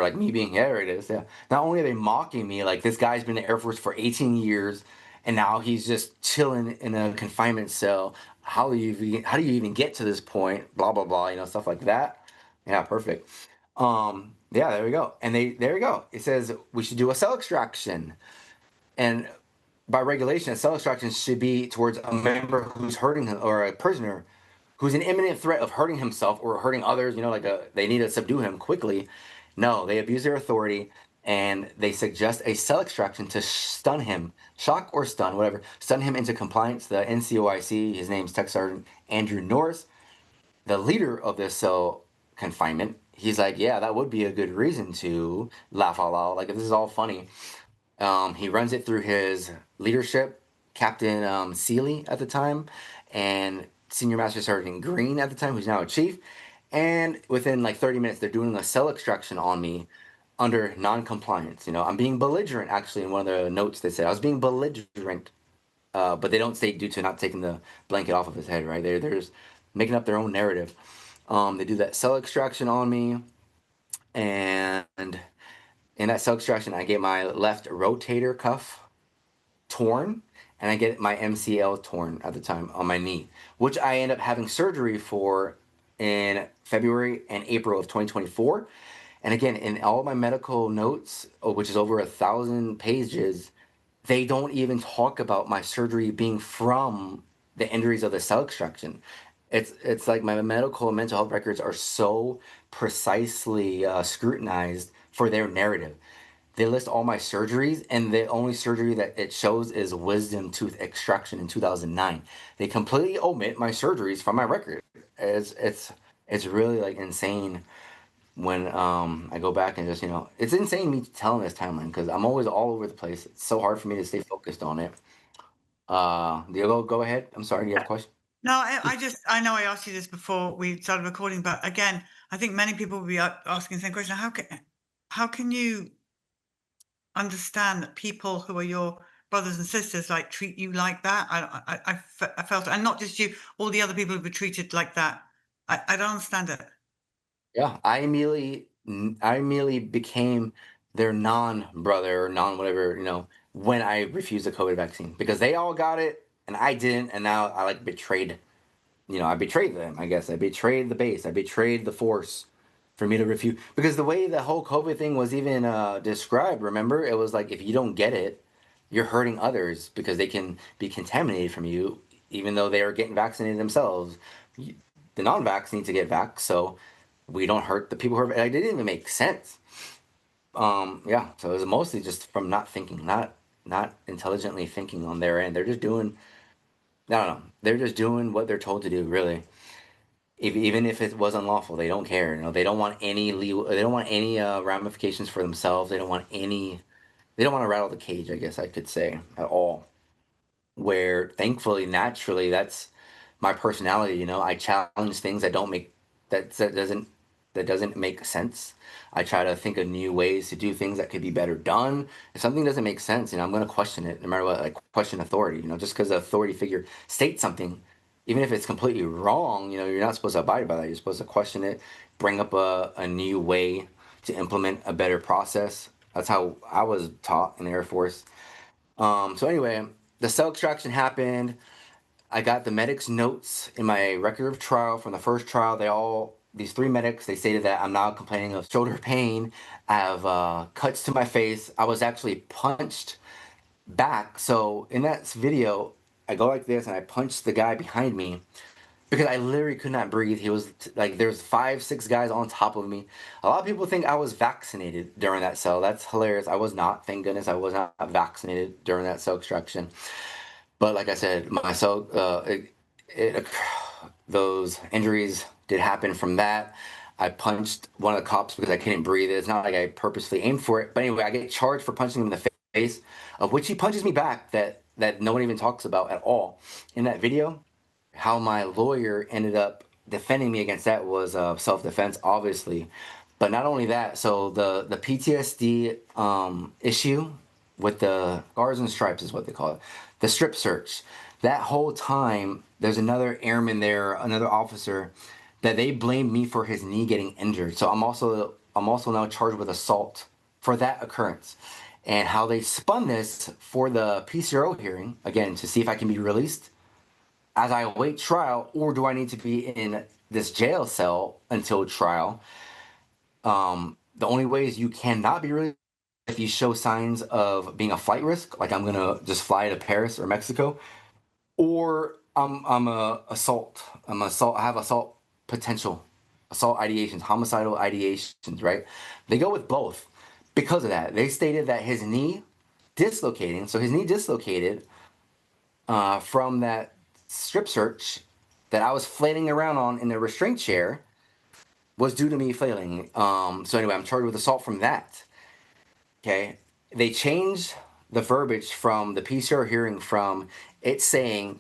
like me being, yeah, there it is, yeah. Not only are they mocking me, like this guy's been in the Air Force for 18 years and now he's just chilling in a confinement cell. How do you even get to this point? Blah blah blah, stuff like that. Yeah, perfect. Yeah, there we go. And there we go. It says we should do a cell extraction. And by regulation, a cell extraction should be towards a member who's hurting or a prisoner who's in imminent threat of hurting himself or hurting others, they need to subdue him quickly. No, they abuse their authority and they suggest a cell extraction to stun him, shock or stun, whatever, stun him into compliance. The NCOIC, his name's Tech Sergeant Andrew Norris, the leader of this cell confinement. He's like, yeah, that would be a good reason to laugh out loud. Like, if this is all funny. He runs it through his leadership, Captain Seeley at the time, and Senior Master Sergeant Green at the time, who's now a chief. And within like 30 minutes, they're doing a cell extraction on me under non-compliance. I'm being belligerent, actually, in one of the notes they said. I was being belligerent, but they don't say due to not taking the blanket off of his head, right? They're just making up their own narrative. They do that cell extraction on me, and in that cell extraction, I get my left rotator cuff torn, and I get my MCL torn at the time on my knee, which I end up having surgery for in February and April of 2024. And again, in all my medical notes, which is over 1,000 pages, they don't even talk about my surgery being from the injuries of the cell extraction. It's like my medical and mental health records are so precisely scrutinized for their narrative. They list all my surgeries, and the only surgery that it shows is wisdom tooth extraction in 2009. They completely omit my surgeries from my record. It's really like insane when I go back and just it's insane me telling this timeline because I'm always all over the place. It's so hard for me to stay focused on it. Diego, go ahead. I'm sorry. Do you have a question? No, I know I asked you this before we started recording, but again, I think many people will be asking the same question. How can you understand that people who are your brothers and sisters like treat you like that? I felt, and not just you, all the other people who were treated like that. I don't understand it. Yeah, I immediately became their non-brother or non-whatever, when I refused the COVID vaccine because they all got it and I didn't, and now I like betrayed, I betrayed them, I guess. I betrayed the base. I betrayed the force for me to refuse because the way the whole COVID thing was even described, remember, it was like if you don't get it, you're hurting others because they can be contaminated from you, even though they are getting vaccinated themselves. The non-vax need to get vaxxed, so we don't hurt the people who are. It didn't even make sense. Yeah, so it was mostly just from not thinking, not intelligently thinking on their end. They're just doing. I don't know. They're just doing what they're told to do, really. Even if it was unlawful, they don't care. They don't want any legal. They don't want any ramifications for themselves. They don't want any. They don't want to rattle the cage, I guess I could say, at all. Where thankfully, naturally, that's my personality. I challenge things that don't make that doesn't make sense. I try to think of new ways to do things that could be better done. If something doesn't make sense, I'm going to question it no matter what. Like question authority. Just because the authority figure states something, even if it's completely wrong, you're not supposed to abide by that. You're supposed to question it, bring up a new way to implement a better process. That's how I was taught in the Air Force. So anyway, the cell extraction happened. I got the medic's notes in my record of trial from the first trial. They all these 3 medics, they stated that I'm now complaining of shoulder pain. I have cuts to my face. I was actually punched back. So in that video, I go like this and I punch the guy behind me because I literally could not breathe. He was like, there's 5, 6 guys on top of me. A lot of people think I was vaccinated during that cell. That's hilarious. I was not. Thank goodness I was not vaccinated during that cell extraction. But like I said, my cell, those injuries did happen from that. I punched one of the cops because I couldn't breathe. It's not like I purposely aimed for it. But anyway, I get charged for punching him in the face, of which he punches me back that no one even talks about at all in that video. How my lawyer ended up defending me against that was self-defense, obviously. But not only that, so the PTSD issue with the scars and stripes is what they call it, the strip search. That whole time, there's another airman there, another officer, that they blamed me for his knee getting injured. So I'm also now charged with assault for that occurrence. And how they spun this for the PCRO hearing, again, to see if I can be released as I await trial, or do I need to be in this jail cell until trial? The only ways you cannot be released if you show signs of being a flight risk, like I'm gonna just fly to Paris or Mexico, or I'm a assault. I have assault potential, assault ideations, homicidal ideations, right? They go with both because of that. They stated that his knee dislocating, so his knee dislocated from that strip search that I was flailing around on in the restraint chair was due to me flailing. So anyway, I'm charged with assault from that. Okay, they changed the verbiage from the PCR hearing from it saying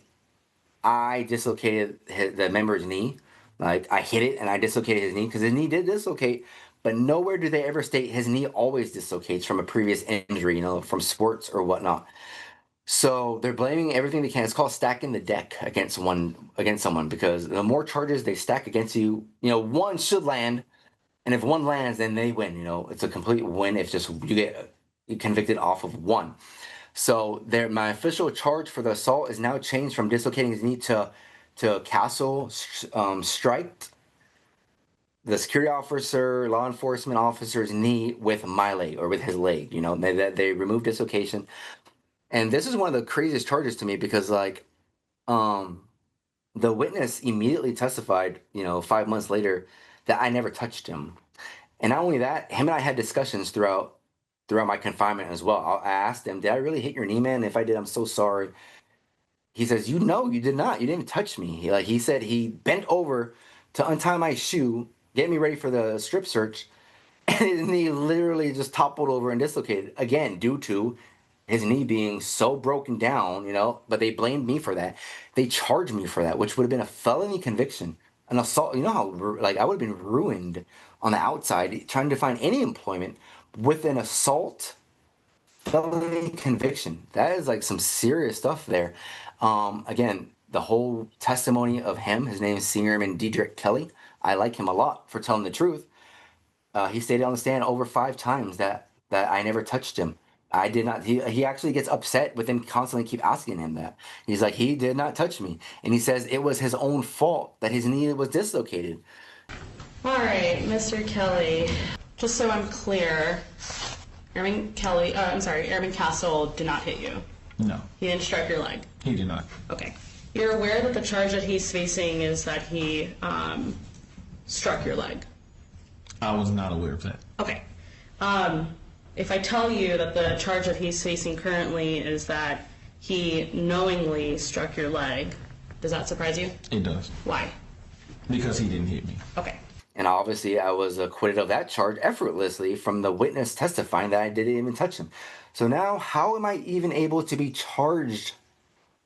I dislocated the member's knee, like I hit it and I dislocated his knee, because his knee did dislocate, but nowhere do they ever state his knee always dislocates from a previous injury, from sports or whatnot. So they're blaming everything they can. It's called stacking the deck against someone, because the more charges they stack against you, one should land, and if one lands, then they win. It's a complete win if just you get convicted off of one. So my official charge for the assault is now changed from dislocating his knee to castle striked the security officer, law enforcement officer's knee with my leg or with his leg. They removed dislocation. And this is one of the craziest charges to me because, the witness immediately testified, 5 months later, that I never touched him. And not only that, him and I had discussions throughout my confinement as well. I asked him, did I really hit your knee, man? If I did, I'm so sorry. He says, you did not. You didn't touch me. He said he bent over to untie my shoe, get me ready for the strip search, and his knee literally just toppled over and dislocated, again, due to his knee being so broken down, but they blamed me for that. They charged me for that, which would have been a felony conviction, an assault. How, I would have been ruined on the outside trying to find any employment with an assault felony conviction. That is some serious stuff there. Again, the whole testimony of him, his name is Senior Airman Diedrich Kelly. I like him a lot for telling the truth. He stated on the stand over 5 times that I never touched him. I did not. He actually gets upset with them constantly keep asking him that. He's like, he did not touch me. And he says it was his own fault that his knee was dislocated. All right, Mr. Kelly, just so I'm clear, Airman Castle did not hit you? No. He didn't strike your leg? He did not. Okay. You're aware that the charge that he's facing is that he struck your leg? I was not aware of that. Okay. If I tell you that the charge that he's facing currently is that he knowingly struck your leg, does that surprise you? It does. Why? Because he didn't hit me. Okay. And obviously I was acquitted of that charge effortlessly from the witness testifying that I didn't even touch him. So now how am I even able to be charged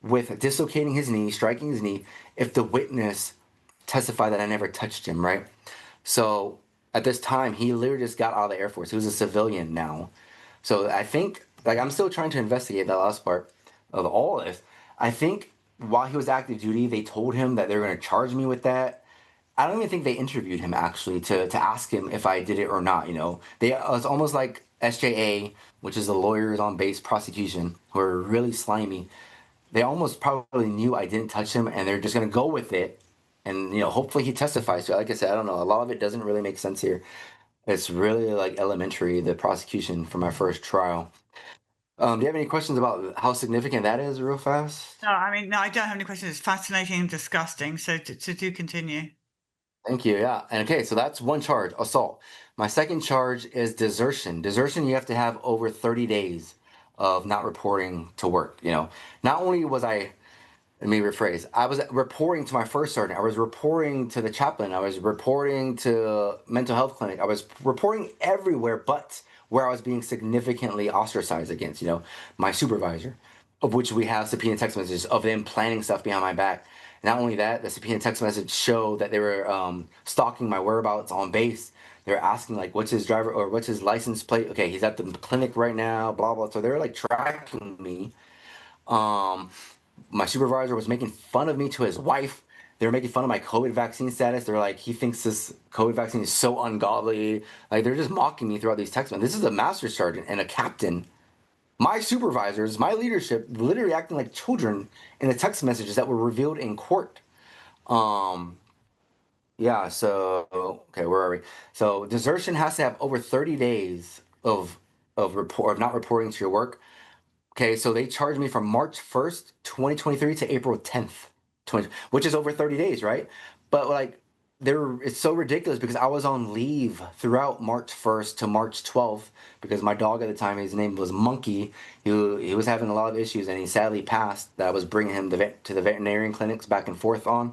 with dislocating his knee, striking his knee, if the witness testified that I never touched him, right? So at this time, he literally just got out of the Air Force. He was a civilian now. So I think, I'm still trying to investigate that last part of all of this. I think while he was active duty, they told him that they were going to charge me with that. I don't even think they interviewed him, actually, to ask him if I did it or not, It's almost like SJA, which is the lawyers on base prosecution, who are really slimy. They almost probably knew I didn't touch him, and they're just going to go with it and hopefully he testifies to it. Like I said, I don't know. A lot of it doesn't really make sense here. It's really like elementary, the prosecution for my first trial. Do you have any questions about how significant that is, real fast? No, I mean, no, I don't have any questions. It's fascinating and disgusting. So do continue. Thank you. Yeah. And okay, so that's one charge, assault. My second charge is desertion. Desertion, you have to have over 30 days of not reporting to work. Not only was I, let me rephrase, I was reporting to my first sergeant, I was reporting to the chaplain, I was reporting to mental health clinic, I was reporting everywhere but where I was being significantly ostracized against, my supervisor, of which we have subpoena text messages of them planning stuff behind my back. Not only that, the subpoena text message showed that they were stalking my whereabouts on base. They were asking like, what's his driver or what's his license plate? Okay, he's at the clinic right now, blah, blah. So they were like tracking me. My supervisor was making fun of me to his wife. They were making fun of my COVID vaccine status. They're like, he thinks this COVID vaccine is so ungodly. Like, they're just mocking me throughout these text messages. This is a master sergeant and a captain. My supervisors, my leadership, literally acting like children in the text messages that were revealed in court. Yeah, so, okay, where are we? So desertion has to have over 30 days of not reporting to your work. Okay, so they charged me from March 1st, 2023 to April 10th, which is over 30 days, right? But like, it's so ridiculous because I was on leave throughout March 1st to March 12th because my dog at the time, his name was Monkey. He was having a lot of issues and he sadly passed. That I was bringing him to the veterinarian clinics back and forth on.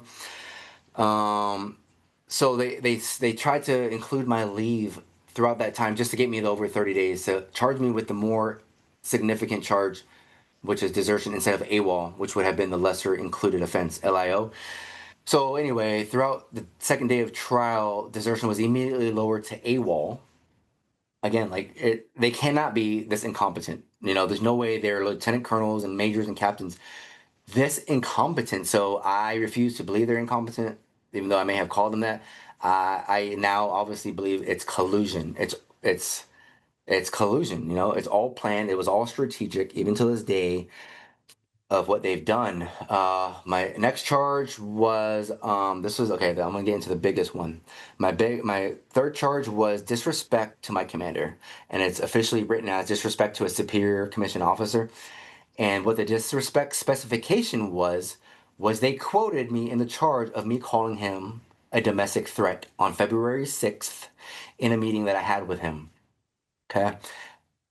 So they tried to include my leave throughout that time just to get me the over 30 days to charge me with the more significant charge, which is desertion instead of AWOL, which would have been the lesser included offense, LIO. So anyway, throughout the second day of trial, desertion was immediately lowered to AWOL. Again, they cannot be this incompetent. There's no way they're lieutenant colonels and majors and captains this incompetent. So I refuse to believe they're incompetent, even though I may have called them that. I now obviously believe it's collusion. It's collusion. It's all planned. It was all strategic, even to this day, of what they've done. My next charge was this was okay. I'm gonna get into the biggest one. My third charge was disrespect to my commander, and it's officially written as disrespect to a superior commissioned officer. And what the disrespect specification was they quoted me in the charge of me calling him a domestic threat on February 6th in a meeting that I had with him. Okay.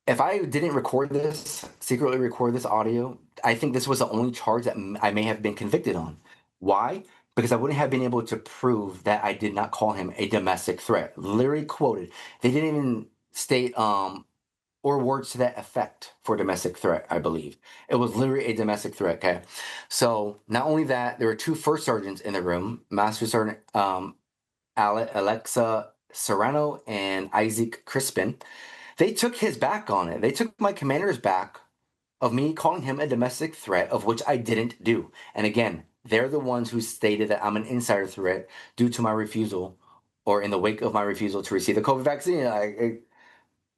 If I didn't secretly record this audio, I think this was the only charge that I may have been convicted on. Why? Because I wouldn't have been able to prove that I did not call him a domestic threat. Literally quoted. They didn't even state or words to that effect for domestic threat, I believe. It was literally a domestic threat, okay? So not only that, there were two first sergeants in the room, Master Sergeant Alexa Serrano and Isaac Crispin. They took his back on it. They took my commander's back of me calling him a domestic threat, of which I didn't do. And again, they're the ones who stated that I'm an insider threat due to my refusal or in the wake of my refusal to receive the COVID vaccine.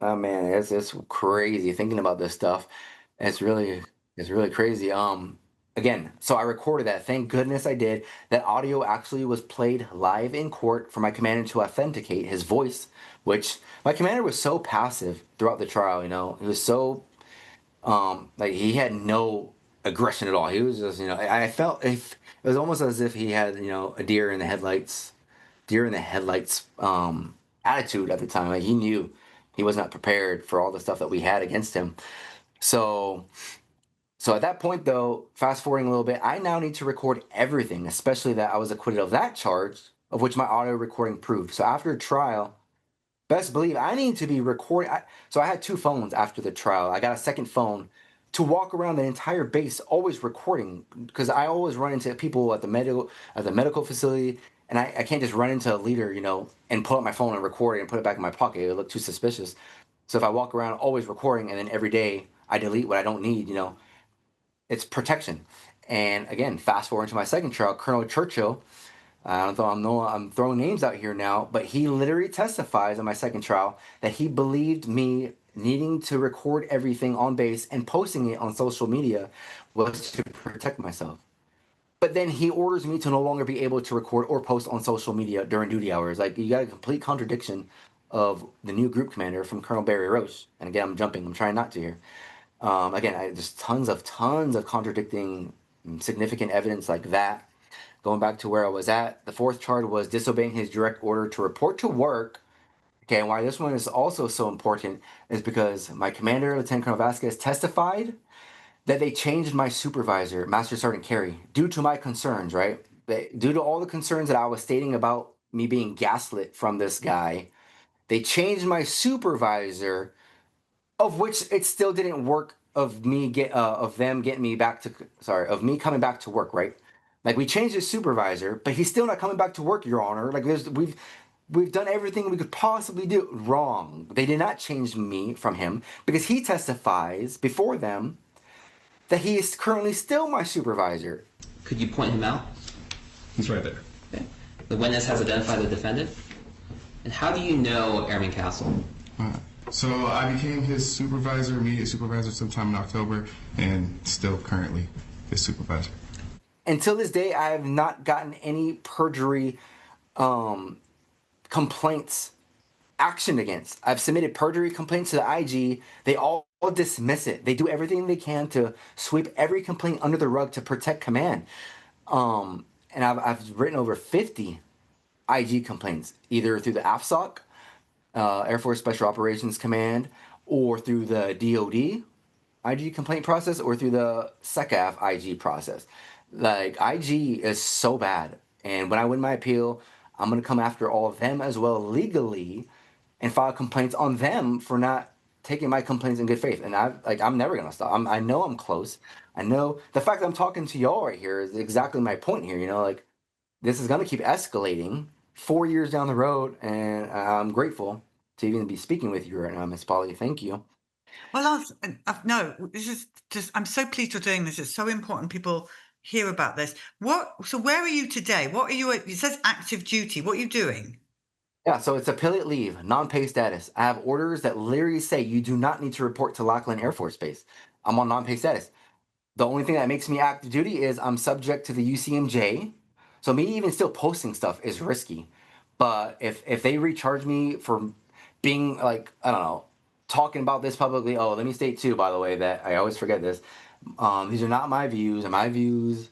Oh man, it's crazy thinking about this stuff. It's really crazy. Again, so I recorded that. Thank goodness I did. That audio actually was played live in court for my commander to authenticate his voice, which my commander was so passive throughout the trial. He was so like he had no aggression at all. He was just I felt it was almost as if he had a deer in the headlights attitude at the time. Like he knew he was not prepared for all the stuff that we had against him. So at that point, though, fast forwarding a little bit, I now need to record everything, especially that I was acquitted of that charge, of which my audio recording proved. So after trial, best believe I need to be recording. So I had two phones after the trial. I got a second phone to walk around the entire base, always recording, because I always run into people at the medical facility, and I can't just run into a leader, and pull out my phone and record it and put it back in my pocket. It would look too suspicious. So if I walk around always recording, and then every day I delete what I don't need, it's protection. And again, fast forward to my second trial, Colonel Churchill. I don't know, I'm throwing names out here now, but he literally testifies in my second trial that he believed me needing to record everything on base and posting it on social media was to protect myself. But then he orders me to no longer be able to record or post on social media during duty hours. Like, you got a complete contradiction of the new group commander from Colonel Barry Roche. And again, I'm jumping. I'm trying not to here. Again, there's tons of contradicting significant evidence like that. Going back to where I was at, the fourth charge was disobeying his direct order to report to work. Okay, and why this one is also so important is because my commander, Lieutenant Colonel Vasquez, testified that they changed my supervisor, Master Sergeant Carey, due to my concerns, right? Due to all the concerns that I was stating about me being gaslit from this guy, they changed my supervisor, of which it still didn't work of me of me coming back to work, right? Like, we changed his supervisor, but he's still not coming back to work, Your Honor. Like, we've done everything we could possibly do wrong. They did not change me from him because he testifies before them that he is currently still my supervisor. Could you point him out? He's right there. Okay. The witness has identified the defendant. And how do you know Airman Castle? So I became his supervisor, immediate supervisor, sometime in October, and still currently his supervisor. Until this day, I have not gotten any perjury complaints actioned against. I've submitted perjury complaints to the IG. They all dismiss it. They do everything they can to sweep every complaint under the rug to protect command. And I've written over 50 IG complaints, either through the AFSOC, Air Force Special Operations Command, or through the DOD IG complaint process, or through the SECAF IG process. Like, IG is so bad. And when I win my appeal, I'm going to come after all of them as well legally and file complaints on them for not taking my complaints in good faith. And I'm never going to stop. I know I'm close. I know the fact that I'm talking to y'all right here is exactly my point here. You know, like, this is going to keep escalating 4 years down the road. And I'm grateful to even be speaking with you right now, Miss Polly. Thank you. Well, no, this is just, I'm so pleased you're doing this. It's so important people hear about this. So where are you today? What are you, it says active duty. What are you doing? Yeah, so it's affiliate leave, non-pay status. I have orders that literally say you do not need to report to Lackland Air Force Base. I'm on non-pay status. The only thing that makes me active duty is I'm subject to the UCMJ. So me even still posting stuff is risky. But if they recharge me for being, like, I don't know, talking about this publicly. Oh, let me state too, by the way, that I always forget this. These are not my views, and my views,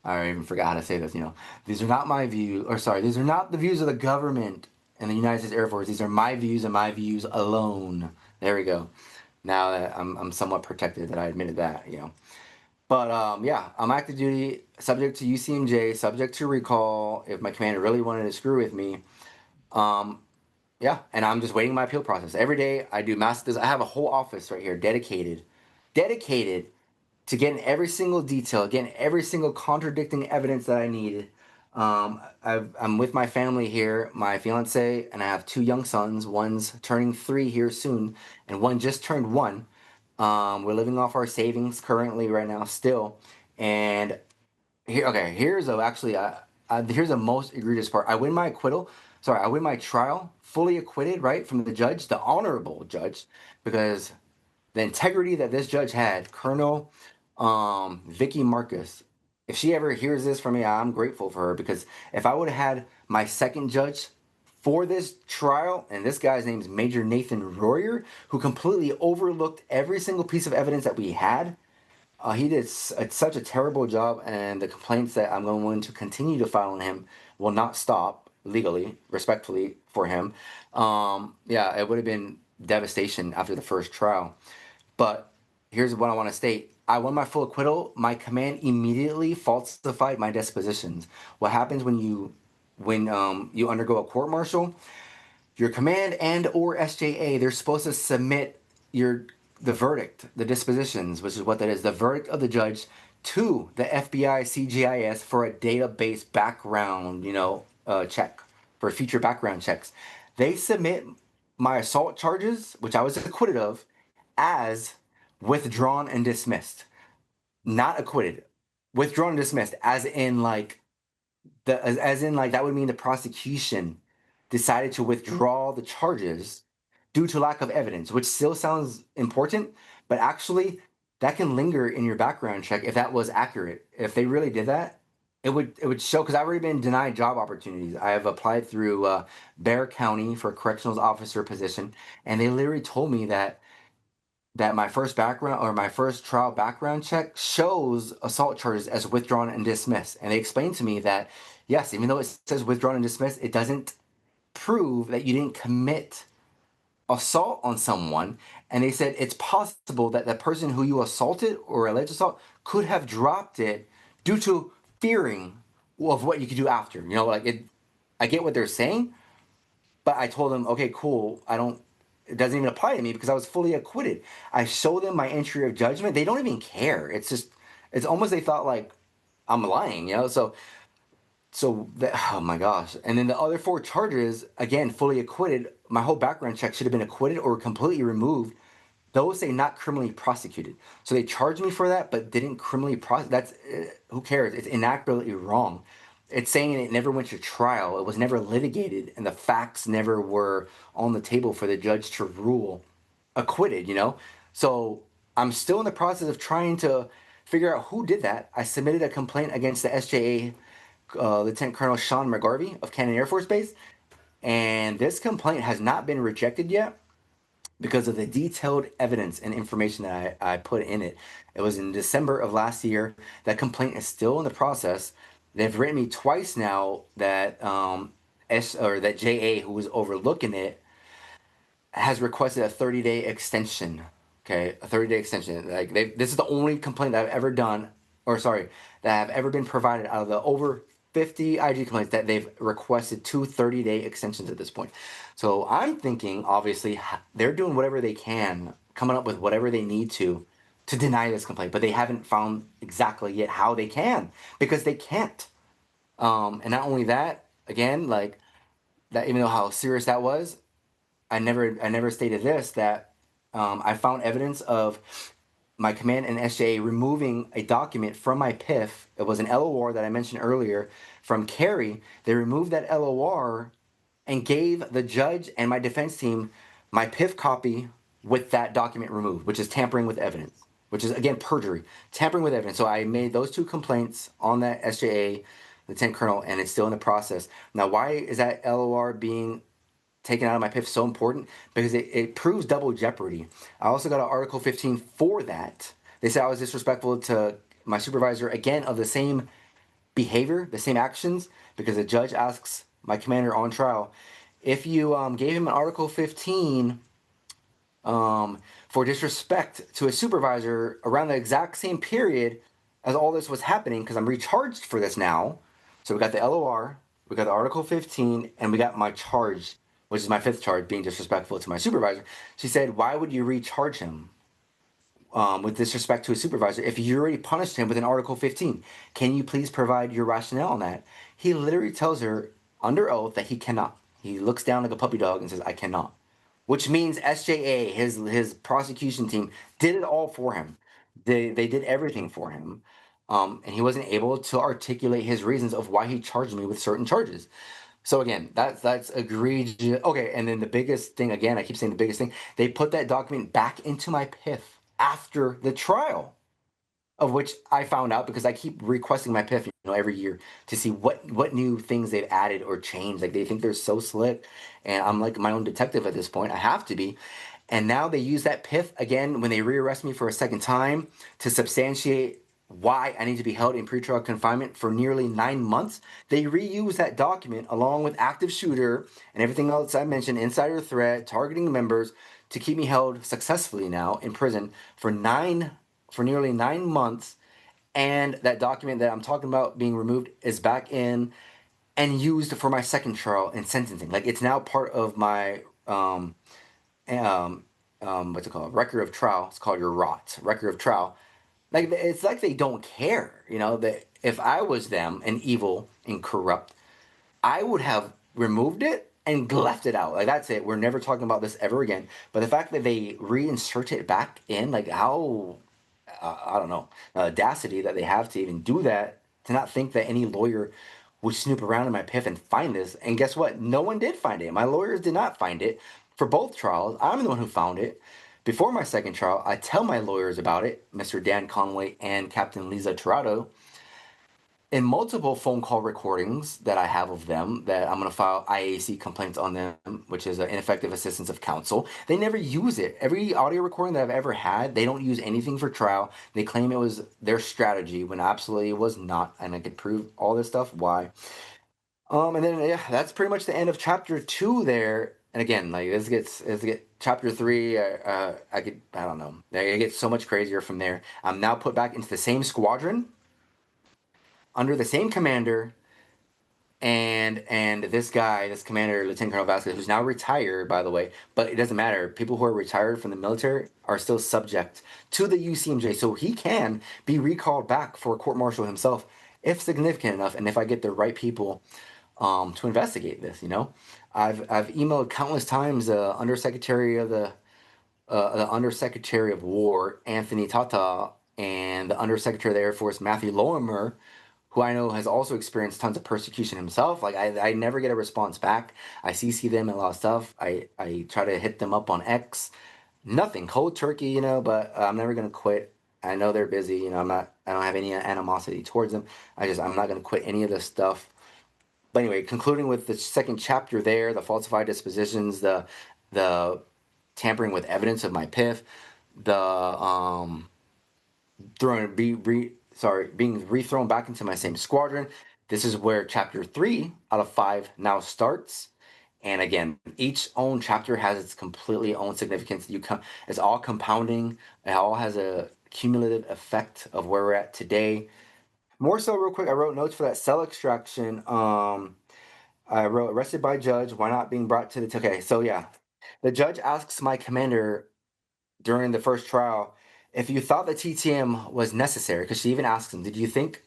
I even forgot how to say this, you know. These are not my views, these are not the views of the government and the United States Air Force. These are my views and my views alone. There we go. Now that I'm somewhat protected that I admitted that, you know. But yeah, I'm active duty, subject to UCMJ, subject to recall if my commander really wanted to screw with me. Yeah, and I'm just waiting my appeal process. Every day I do masters. I have a whole office right here dedicated to getting every single detail, getting every single contradicting evidence that I need. I'm with my family here, my fiance, and I have 2 young sons. One's turning 3 here soon, and one just turned 1. We're living off our savings currently right now still. And here's the most egregious part. I win my trial, fully acquitted, right, from the judge, the honorable judge, because the integrity that this judge had, Colonel Vicky Marcus, if she ever hears this from me, I'm grateful for her, because if I would have had my second judge for this trial, and this guy's name is Major Nathan Royer, who completely overlooked every single piece of evidence that we had. He did such a terrible job, and the complaints that I'm going to continue to file on him will not stop legally, respectfully for him. Yeah, it would have been devastation after the first trial. But here's what I want to state. I won my full acquittal. My command immediately falsified my dispositions. What happens when you undergo a court-martial? Your command and or SJA, they're supposed to submit the verdict, the dispositions, which is what that is, the verdict of the judge, to the FBI CGIS for a database background, check, for future background checks. They submit my assault charges, which I was acquitted of, as withdrawn and dismissed. Not acquitted. Withdrawn and dismissed, as in that would mean the prosecution decided to withdraw the charges due to lack of evidence, which still sounds important, but actually that can linger in your background check if that was accurate. If they really did that, it would show, because I've already been denied job opportunities. I have applied through Bear County for a corrections officer position, and they literally told me that my first trial background check shows assault charges as withdrawn and dismissed. And they explained to me that yes, even though it says withdrawn and dismissed, it doesn't prove that you didn't commit assault on someone. And they said it's possible that the person who you assaulted or alleged assault could have dropped it due to fearing of what you could do after. You know, like I get what they're saying, but I told them, okay, cool. It doesn't even apply to me because I was fully acquitted. I show them my entry of judgment. They don't even care. It's almost they thought like I'm lying, you know? Oh my gosh. And then the other 4 charges, again, fully acquitted. My whole background check should have been acquitted or completely removed. Those say not criminally prosecuted. So they charged me for that, but didn't criminally prosecute. That's, who cares? It's inaccurately wrong. It's saying it never went to trial. It was never litigated, and the facts never were on the table for the judge to rule acquitted, you know? So I'm still in the process of trying to figure out who did that. I submitted a complaint against the SJA Lieutenant Colonel Sean McGarvey of Cannon Air Force Base, and this complaint has not been rejected yet because of the detailed evidence and information that I put in it. It was in December of last year. That complaint is still in the process. They've written me twice now that that JA, who was overlooking it, has requested a 30-day extension. Okay, a 30-day extension. Like this is the only complaint that I've ever done, that have ever been provided out of the over 50 IG complaints that they've requested 2 30-day extensions at this point. So I'm thinking, obviously, they're doing whatever they can, coming up with whatever they need to deny this complaint, but they haven't found exactly yet how they can, because they can't. And not only that, again, like that, even though how serious that was, I never stated this, that I found evidence of my command and SJA removing a document from my PIF. It was an LOR that I mentioned earlier from Kerry. They removed that LOR and gave the judge and my defense team my PIF copy with that document removed, which is tampering with evidence, which is, again, perjury, tampering with evidence. So I made those 2 complaints on that SJA Lieutenant Colonel, and it's still in the process. Now, why is that LOR being taken out of my PIF so important? Because it proves double jeopardy. I also got an Article 15 for that. They said I was disrespectful to my supervisor, again, of the same behavior, the same actions, because the judge asks my commander on trial, if you gave him an Article 15 for disrespect to a supervisor around the exact same period as all this was happening, because I'm recharged for this now. So we got the LOR, we got the Article 15, and we got my charge, which is my 5th charge, being disrespectful to my supervisor. She said, why would you recharge him with disrespect to a supervisor if you already punished him with an Article 15? Can you please provide your rationale on that? He literally tells her under oath that he cannot. He looks down like a puppy dog and says, I cannot. Which means SJA, his prosecution team, did it all for him. They did everything for him. And he wasn't able to articulate his reasons of why he charged me with certain charges. So again, that's egregious. Okay, and then the biggest thing, again, I keep saying the biggest thing, they put that document back into my PIF after the trial, of which I found out because I keep requesting my PIF, every year to see what new things they've added or changed. Like, they think they're so slick, and I'm like my own detective at this point. I have to be. And now they use that PIF again when they rearrest me for a second time to substantiate why I need to be held in pretrial confinement for nearly 9 months. They reuse that document along with active shooter and everything else I mentioned, insider threat, targeting members, to keep me held successfully now in prison for nearly 9 months. And that document that I'm talking about being removed is back in and used for my second trial and sentencing. Like, it's now part of my what's it called? Record of trial. It's called your ROT, record of trial. Like, it's like they don't care, that if I was them and evil and corrupt, I would have removed it and left it out. Like, that's it. We're never talking about this ever again. But the fact that they reinsert it back in, like, how, I don't know, audacity that they have to even do that, to not think that any lawyer would snoop around in my PIF and find this. And guess what? No one did find it. My lawyers did not find it for both trials. I'm the one who found it. Before my second trial, I tell my lawyers about it, Mr. Dan Conway and Captain Lisa Tirado. in multiple phone call recordings that I have of them, that I'm going to file IAC complaints on them, which is an ineffective assistance of counsel. They never use it. Every audio recording that I've ever had, they don't use anything for trial. They claim it was their strategy when absolutely it was not, and I could prove all this stuff why. And then yeah, that's pretty much the end of chapter 2 there. And again, like this gets chapter 3. I don't know. It gets so much crazier from there. I'm now put back into the same squadron, under the same commander, and this guy, this commander, Lieutenant Colonel Vasquez, who's now retired, by the way, but it doesn't matter. People who are retired from the military are still subject to the UCMJ, so he can be recalled back for a court-martial himself if significant enough, and if I get the right people to investigate this. You know, I've emailed countless times Undersecretary of the Undersecretary of War Anthony Tata and the Undersecretary of the Air Force Matthew Lorimer, who I know has also experienced tons of persecution himself. Like I never get a response back. I CC them and a lot of stuff. I try to hit them up on X. Nothing, cold turkey, you know. But I'm never gonna quit. I know they're busy. You know, I don't have any animosity towards them. I'm not gonna quit any of this stuff. But anyway, concluding with the second chapter there, the falsified dispositions, the tampering with evidence of my PIF, the being rethrown back into my same squadron. This is where chapter 3 out of 5 now starts. And again, each own chapter has its completely own significance. It's all compounding. It all has a cumulative effect of where we're at today. More so, real quick, I wrote notes for that cell extraction. I wrote arrested by judge. Why not being brought to the... Okay, so yeah. The judge asks my commander during the first trial if you thought the TTM was necessary, because she even asks him, did you think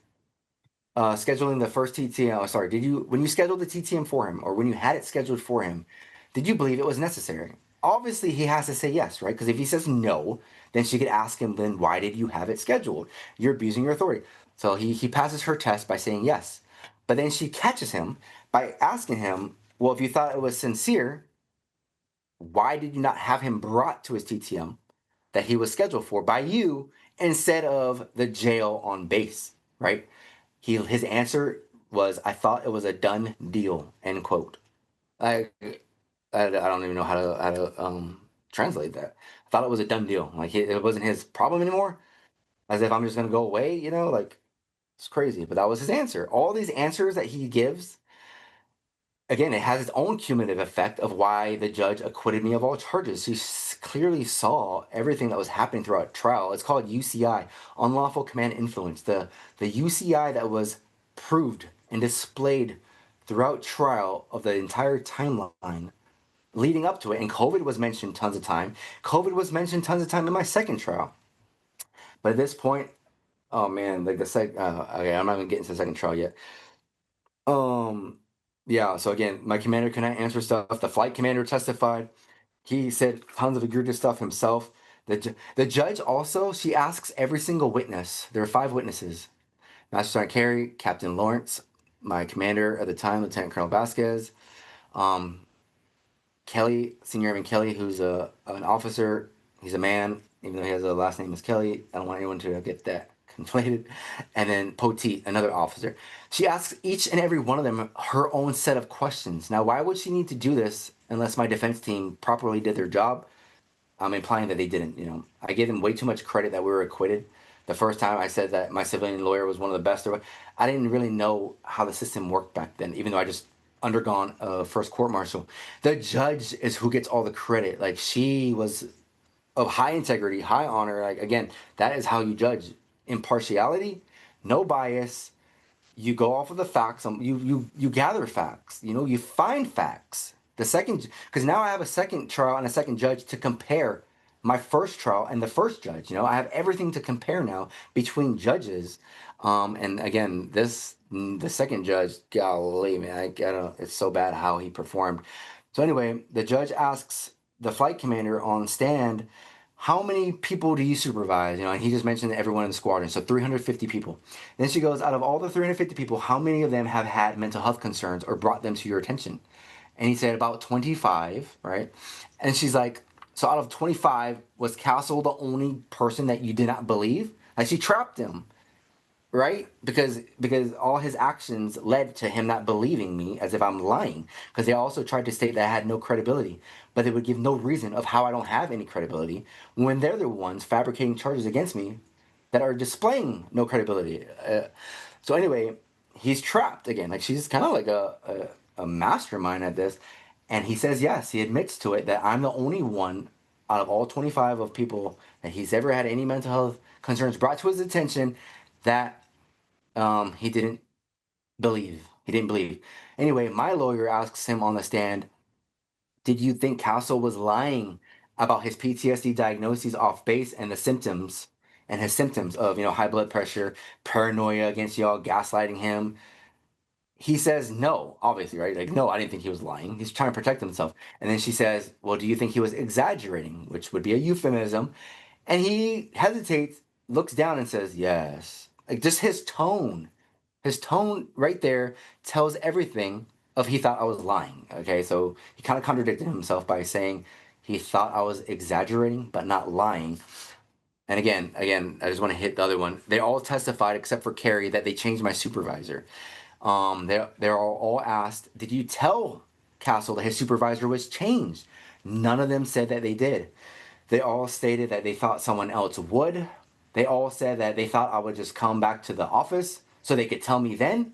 scheduling the first TTM, when you scheduled the TTM for him, or when you had it scheduled for him, did you believe it was necessary? Obviously, he has to say yes, right? Because if he says no, then she could ask him, then why did you have it scheduled? You're abusing your authority. So he passes her test by saying yes. But then she catches him by asking him, well, if you thought it was sincere, why did you not have him brought to his TTM that he was scheduled for by you instead of the jail on base, right? His answer was, I thought it was a done deal, end quote. I don't even know how to translate that. I thought it was a done deal. Like it wasn't his problem anymore. As if I'm just gonna go away, you know, like it's crazy. But that was his answer. All these answers that he gives, again, it has its own cumulative effect of why the judge acquitted me of all charges. He clearly saw everything that was happening throughout trial. It's called UCI, unlawful command influence. The UCI that was proved and displayed throughout trial of the entire timeline leading up to it. And COVID was mentioned tons of time. COVID was mentioned tons of time in my second trial. But at this point, oh man, like okay, I'm not even getting to the second trial yet. Yeah, so again, my commander cannot answer stuff. The flight commander testified. He said tons of egregious stuff himself. The judge also, she asks every single witness. There are 5 witnesses. Master Sergeant Carey, Captain Lawrence, my commander at the time, Lieutenant Colonel Vasquez, Kelly, Senior Airman Kelly, who's an officer. He's a man, even though he has a last name as Kelly. I don't want anyone to get that conflated. And then Poteet, another officer. She asks each and every one of them her own set of questions. Now, why would she need to do this unless my defense team properly did their job? I'm implying that they didn't. You know, I gave them way too much credit that we were acquitted. The first time I said that my civilian lawyer was one of the best, I didn't really know how the system worked back then, even though I just undergone a first court-martial. The judge is who gets all the credit. Like, she was of high integrity, high honor. Like, again, that is how you judge. Impartiality, no bias. You go off of the facts. You gather facts. You know, you find facts. The second, because now I have a second trial and a second judge to compare my first trial and the first judge. You know, I have everything to compare now between judges. And again, the second judge, golly, man, I don't, it's so bad how he performed. So anyway, the judge asks the flight commander on stand, how many people do you supervise? You know, and he just mentioned everyone in the squadron, so 350 people. Then she goes, out of all the 350 people, how many of them have had mental health concerns or brought them to your attention? And he said about 25, right? And she's like, so out of 25, was Castle the only person that you did not believe? Like, she trapped him, right? Because all his actions led to him not believing me as if I'm lying. Because they also tried to state that I had no credibility, but they would give no reason of how I don't have any credibility when they're the ones fabricating charges against me that are displaying no credibility. So anyway, he's trapped again. Like she's kind of like a mastermind at this, and he says yes. He admits to it that I'm the only one out of all 25 of people that he's ever had any mental health concerns brought to his attention that he didn't believe. He didn't believe. Anyway, my lawyer asks him on the stand, did you think Castle was lying about his PTSD diagnoses off base and his symptoms of, high blood pressure, paranoia against y'all, gaslighting him? He says no, obviously, right? Like, no, I didn't think he was lying. He's trying to protect himself. And then she says, well, do you think he was exaggerating? Which would be a euphemism. And he hesitates, looks down and says, yes. Like just his tone right there tells everything of he thought I was lying. Okay, so he kind of contradicted himself by saying he thought I was exaggerating but not lying. And again, I just want to hit the other one. They all testified except for Carrie that they changed my supervisor. They're all asked, did you tell Castle that his supervisor was changed? None of them said that they did. They all stated that they thought someone else would. They all said that they thought I would just come back to the office so they could tell me then,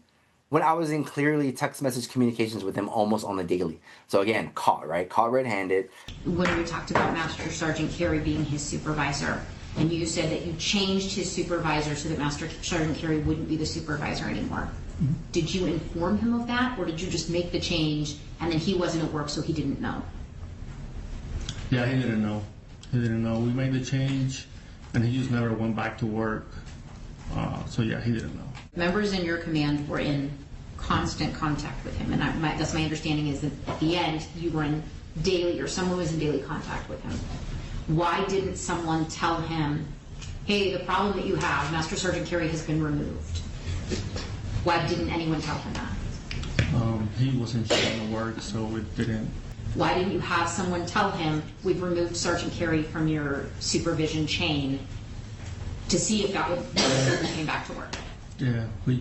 when I was in clearly text message communications with them almost on the daily. So again, caught red-handed. When we talked about Master Sergeant Carey being his supervisor, and you said that you changed his supervisor so that Master Sergeant Carey wouldn't be the supervisor anymore. Mm-hmm. Did you inform him of that, or did you just make the change and then he wasn't at work so he didn't know? Yeah, he didn't know. He didn't know. We made the change and he just never went back to work. So yeah, he didn't know. Members in your command were in constant contact with him, and that's my understanding is that at the end you were in daily, or someone was in daily contact with him. Why didn't someone tell him, hey, the problem that you have, Master Sergeant Carey has been removed? Why didn't anyone tell him that? He wasn't showing the work, so it didn't. Why didn't you have someone tell him, we've removed Sergeant Carey from your supervision chain, to see if that would he came back to work? Yeah, we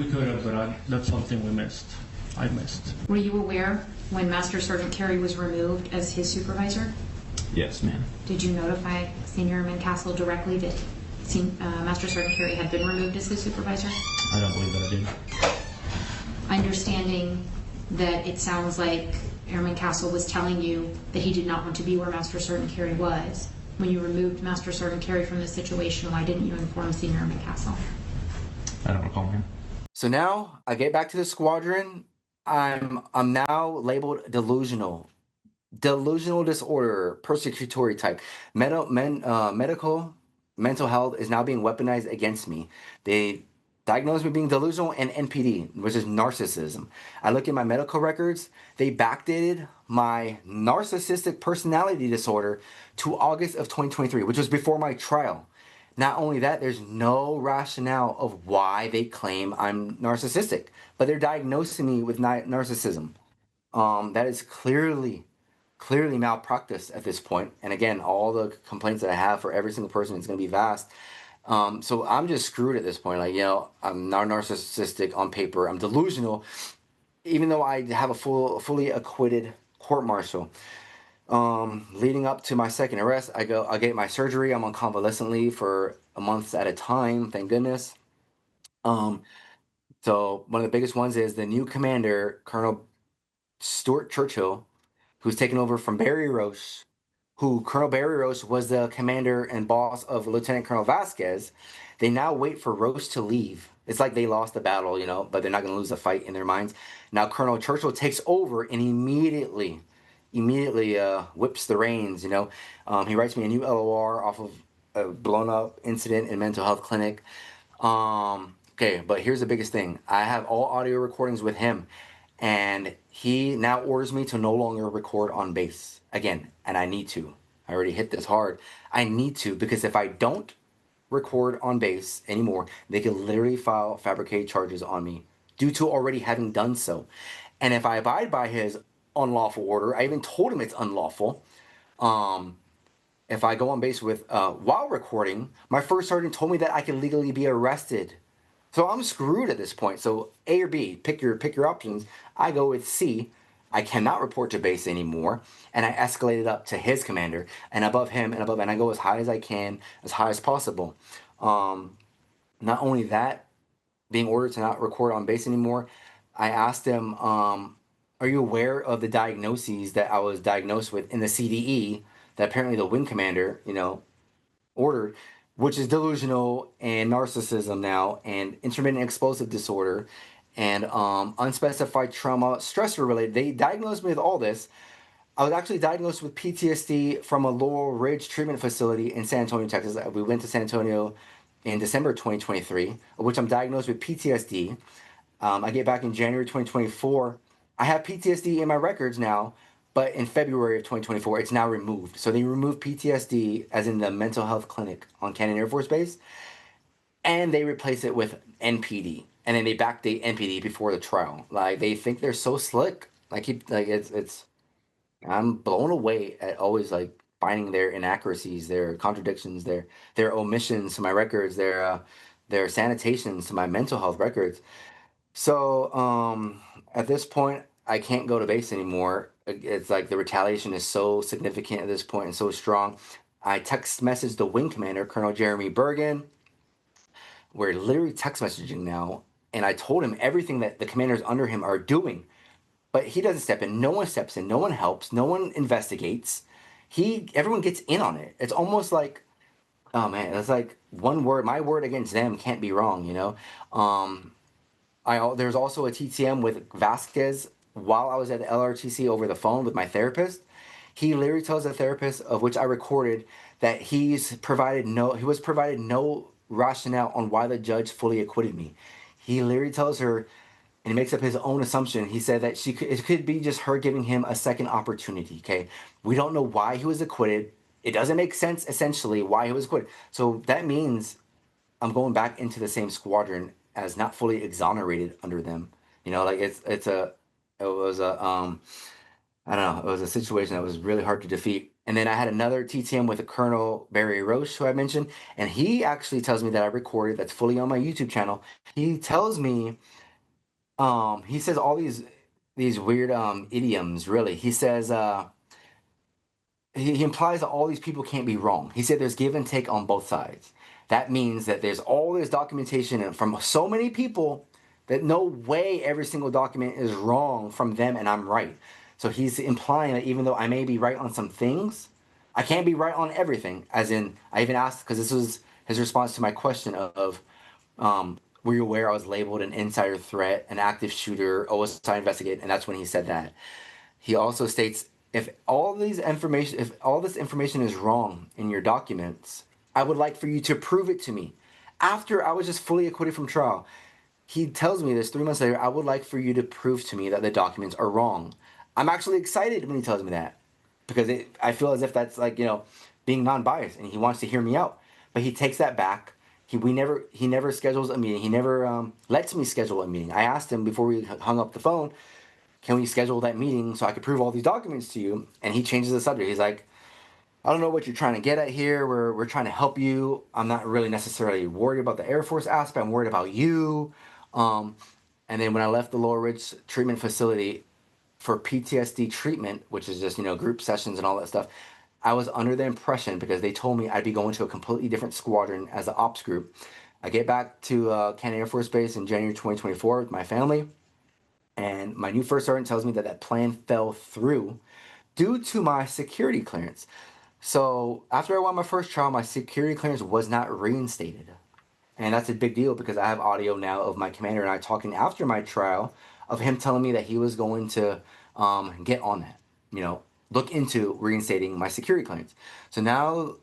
could have, but that's something we missed. I missed. Were you aware when Master Sergeant Carey was removed as his supervisor? Yes, ma'am. Did you notify Senior Airman Castle directly that Master Sergeant Carey had been removed as his supervisor? I don't believe that I did. Understanding that it sounds like Airman Castle was telling you that he did not want to be where Master Sergeant Carey was. When you removed Master Sergeant Carey from this situation, why didn't you inform Senior Airman Castle? I don't recall him. So now I get back to the squadron. I'm now labeled delusional disorder, persecutory type. Mental health is now being weaponized against me. They diagnosed me being delusional and NPD, which is narcissism. I look at my medical records. They backdated my narcissistic personality disorder to August of 2023, which was before my trial. Not only that, there's no rationale of why they claim I'm narcissistic, but they're diagnosing me with narcissism. That is clearly malpractice at this point. And again, all the complaints that I have for every single person is going to be vast. So I'm just screwed at this point. Like, I'm not narcissistic on paper. I'm delusional, even though I have a fully acquitted court-martial. Leading up to my second arrest, I get my surgery. I'm on convalescent leave for a month at a time, thank goodness. So one of the biggest ones is the new commander, Colonel Stuart Churchill, who's taken over from Barry Roche, Colonel Barry Roche was the commander and boss of Lieutenant Colonel Vasquez. They now wait for Roche to leave. It's like they lost the battle, but they're not going to lose the fight in their minds. Now Colonel Churchill takes over and immediately whips the reins. He writes me a new LOR off of a blown up incident in mental health clinic. Okay, but here's the biggest thing. I have all audio recordings with him, and he now orders me to no longer record on base again, and I need to. I already hit this hard. I need to, because if I don't record on base anymore, they can literally file fabricated charges on me due to already having done so. And if I abide by his unlawful order, I even told him it's unlawful. if I go on base with while recording, my first sergeant told me that I could legally be arrested. So I'm screwed at this point. So A or B, pick your options. I go with C. I cannot report to base anymore, and I escalated up to his commander and above him and above, and I go as high as I can, as high as possible. Not only that, being ordered to not record on base anymore, I asked him, "Are you aware of the diagnoses that I was diagnosed with in the CDE that apparently the wing commander, ordered, which is delusional and narcissism now, and intermittent explosive disorder, and unspecified trauma, stressor related." They diagnosed me with all this. I was actually diagnosed with PTSD from a Laurel Ridge treatment facility in San Antonio, Texas. We went to San Antonio in December 2023, of which I'm diagnosed with PTSD. I get back in January 2024. I have PTSD in my records now, but in February of 2024, it's now removed. So they removed PTSD as in the mental health clinic on Cannon Air Force Base, and they replace it with NPD, and then they backdate NPD before the trial. Like, they think they're so slick. It's I'm blown away at always like finding their inaccuracies, their contradictions, their omissions to my records, their sanitations to my mental health records. So at this point, I can't go to base anymore. It's like the retaliation is so significant at this point and so strong. I text messaged the wing commander, Colonel Jeremy Bergen. We're literally text messaging now, and I told him everything that the commanders under him are doing. But he doesn't step in. No one steps in. No one helps. No one investigates. Everyone gets in on it. It's almost like, oh man, it's like one word. My word against them can't be wrong. There's also a TTM with Vasquez while I was at the LRTC over the phone with my therapist. He literally tells the therapist, of which I recorded, that he was provided no rationale on why the judge fully acquitted me. He literally tells her, and he makes up his own assumption. He said that it could be just her giving him a second opportunity. Okay, we don't know why he was acquitted. It doesn't make sense essentially why he was acquitted. So that means I'm going back into the same squadron as not fully exonerated under them. Like it was a I don't know, it was a situation that was really hard to defeat. And then I had another TTM with a Colonel Barry Roche, who I mentioned, and he actually tells me that I recorded, that's fully on my YouTube channel. He tells me, he says all these weird idioms. Really, he says he implies that all these people can't be wrong. He said there's give and take on both sides. That means that there's all this documentation from so many people that no way every single document is wrong from them and I'm right. So he's implying that even though I may be right on some things, I can't be right on everything. As in, I even asked, because this was his response to my question of were you aware I was labeled an insider threat, an active shooter, OSI investigate, and that's when he said that. He also states, if all this information is wrong in your documents, I would like for you to prove it to me. After I was just fully acquitted from trial, he tells me this 3 months later, I would like for you to prove to me that the documents are wrong. I'm actually excited when he tells me that, because I feel as if that's like, being non-biased, and he wants to hear me out. But he takes that back. He never schedules a meeting. He never lets me schedule a meeting. I asked him before we hung up the phone, can we schedule that meeting so I could prove all these documents to you? And he changes the subject. He's like, I don't know what you're trying to get at here. We're trying to help you. I'm not really necessarily worried about the Air Force aspect. I'm worried about you. And then when I left the Laurel Ridge treatment facility for PTSD treatment, which is just, group sessions and all that stuff, I was under the impression, because they told me I'd be going to a completely different squadron as an ops group. I get back to Cannon Air Force Base in January 2024 with my family, and my new first sergeant tells me that plan fell through due to my security clearance. So after I won my first trial, my security clearance was not reinstated. And that's a big deal, because I have audio now of my commander and I talking after my trial of him telling me that he was going to get on that, look into reinstating my security clearance. So now,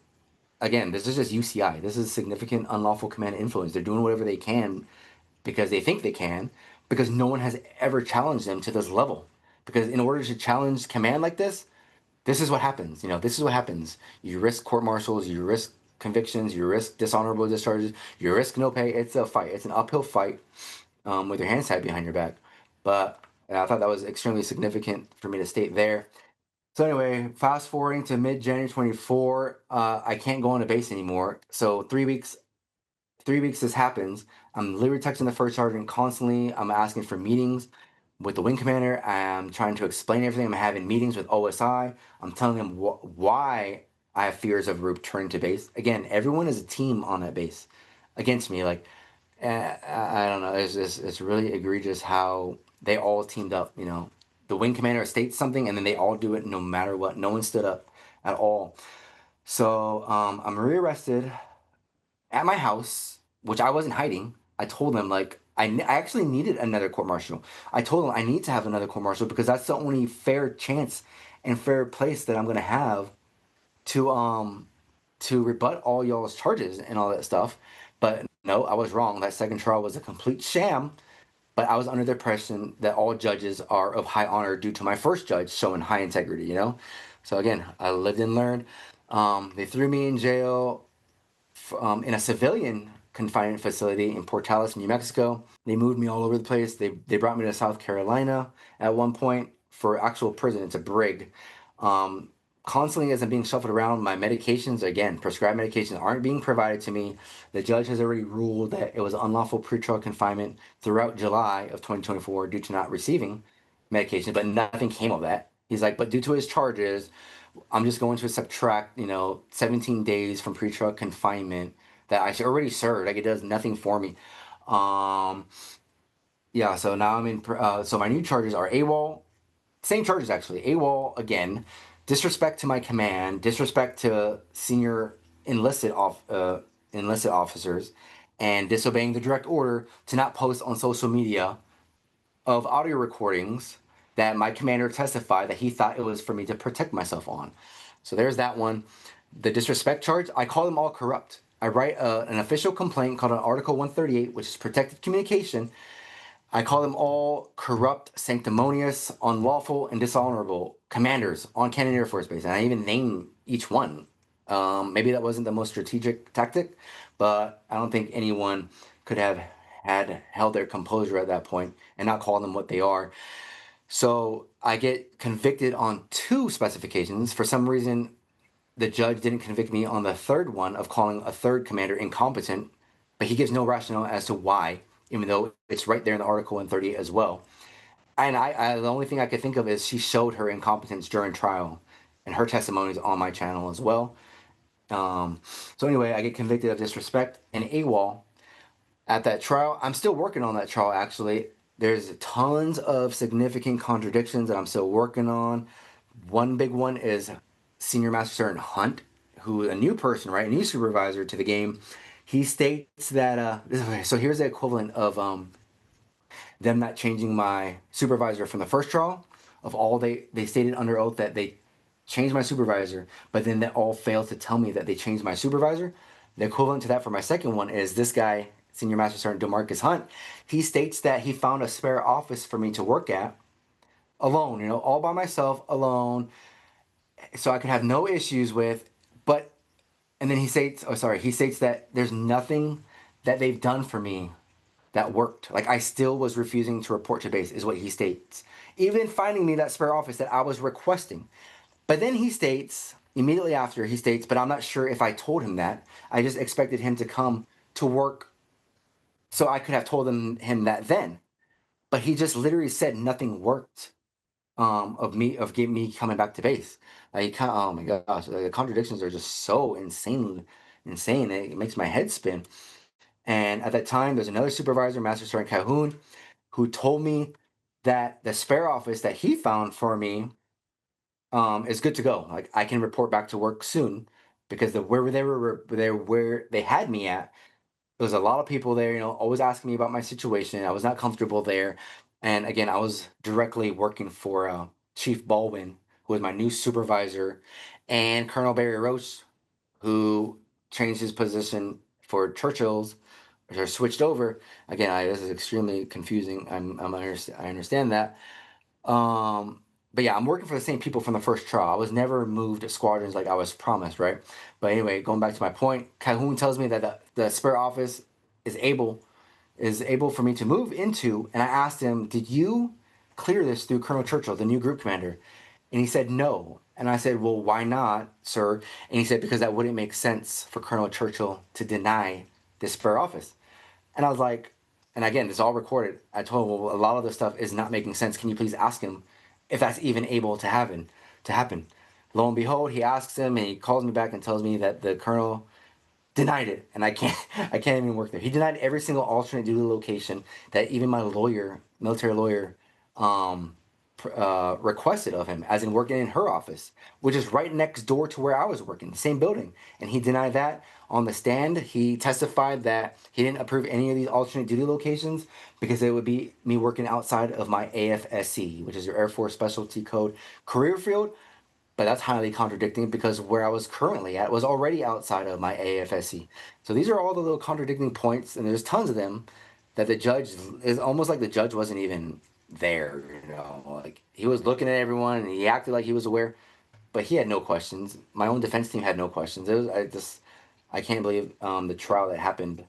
again, this is just UCI. This is significant unlawful command influence. They're doing whatever they can because they think they can, because no one has ever challenged them to this level. Because in order to challenge command like this is what happens. This is what happens. You risk court-martials, you risk convictions, you risk dishonorable discharges, you risk no pay. It's a fight. It's an uphill fight with your hands tied behind your back. But I thought that was extremely significant for me to state there. So anyway, fast forwarding to mid-January 24, I can't go on a base anymore. So 3 weeks this happens. I'm literally texting the first sergeant constantly. I'm asking for meetings with the wing commander. I'm trying to explain everything. I'm having meetings with OSI. I'm telling them why I have fears of returning to base. Again, everyone is a team on that base against me. Like, I don't know. It's really egregious how they all teamed up. You know, the wing commander states something, and then they all do it no matter what. No one stood up at all. So I'm rearrested at my house, which I wasn't hiding. I told them like I actually needed another court martial. I told them I need to have another court martial because that's the only fair chance and fair place that I'm gonna have to rebut all y'all's charges and all that stuff. But no, I was wrong. That second trial was a complete sham. But I was under the impression that all judges are of high honor due to my first judge showing high integrity, you know? So again, I lived and learned. They threw me in jail in a civilian confinement facility in Portales, New Mexico. They moved me all over the place. They brought me to South Carolina at one point for actual prison. It's a brig. Constantly as I'm being shuffled around, my medications, again, prescribed medications aren't being provided to me. The judge has already ruled that it was unlawful pretrial confinement throughout July of 2024 due to not receiving medication, but nothing came of that. He's like, but due to his charges, I'm just going to subtract, 17 days from pretrial confinement that I already served. Like, it does nothing for me. Yeah, so now I'm in, so my new charges are AWOL, same charges actually, AWOL again, disrespect to my command, disrespect to senior enlisted officers, and disobeying the direct order to not post on social media of audio recordings that my commander testified that he thought it was for me to protect myself on. So there's that one. The disrespect charge, I call them all corrupt. I write an official complaint called an Article 138, which is protected communication. I call them all corrupt, sanctimonious, unlawful, and dishonorable commanders on Cannon Air Force Base. And I even name each one. Maybe that wasn't the most strategic tactic, but I don't think anyone could have held their composure at that point and not call them what they are. So I get convicted on 2 specifications. For some reason, the judge didn't convict me on the third one of calling a third commander incompetent, but he gives no rationale as to why, even though it's right there in the Article 138 as well. And the only thing I could think of is she showed her incompetence during trial, and her testimony is on my channel as well. So anyway, I get convicted of disrespect and AWOL at that trial. I'm still working on that trial, actually. There's tons of significant contradictions that I'm still working on. One big one is Senior Master Sergeant Hunt, who a new person, right, a new supervisor to the game. He states that, so here's the equivalent of them not changing my supervisor from the first trial. Of all they stated under oath that they changed my supervisor, but then they all failed to tell me that they changed my supervisor. The equivalent to that for my second one is this guy, Senior Master Sergeant DeMarcus Hunt. He states that he found a spare office for me to work at alone, all by myself, alone, so I could have no issues with, and then he states that there's nothing that they've done for me that worked. Like, I still was refusing to report to base, is what he states. Even finding me that spare office that I was requesting. But then he states, immediately after, but I'm not sure if I told him that. I just expected him to come to work so I could have told him that then. But he just literally said nothing worked of getting me coming back to base. Oh my gosh, the contradictions are just so insane. It makes my head spin. And at that time, there's another supervisor, Master Sergeant Calhoun, who told me that the spare office that he found for me is good to go. Like, I can report back to work soon, because where they had me at, there was a lot of people there, always asking me about my situation. I was not comfortable there. And again, I was directly working for Chief Baldwin, who was my new supervisor, and Colonel Barry Roach, who changed his position for Churchill's, or switched over. Again, this is extremely confusing. I understand that. But yeah, I'm working for the same people from the first trial. I was never moved to squadrons like I was promised, right? But anyway, going back to my point, Calhoun tells me that the spare office is able for me to move into, and I asked him, did you clear this through Colonel Churchill, the new group commander? And he said no. And I said, well, why not, sir? And he said, because that wouldn't make sense for Colonel Churchill to deny this spare office. And I was like, and again, this is all recorded. I told him, well, a lot of this stuff is not making sense. Can you please ask him if that's even able to happen? Lo and behold, he asks him, and he calls me back and tells me that the colonel denied it, and I can't even work there. He denied every single alternate duty location that even my lawyer, military lawyer, requested of him, as in working in her office, which is right next door to where I was working, the same building. And he denied that on the stand. He testified that he didn't approve any of these alternate duty locations because it would be me working outside of my AFSC, which is your Air Force Specialty Code career field. But that's highly contradicting because where I was currently at was already outside of my AFSC. So these are all the little contradicting points, and there's tons of them that the judge is almost like the judge wasn't even there. Like he was looking at everyone and he acted like he was aware, but he had no questions. My own defense team had no questions. I can't believe the trial that happened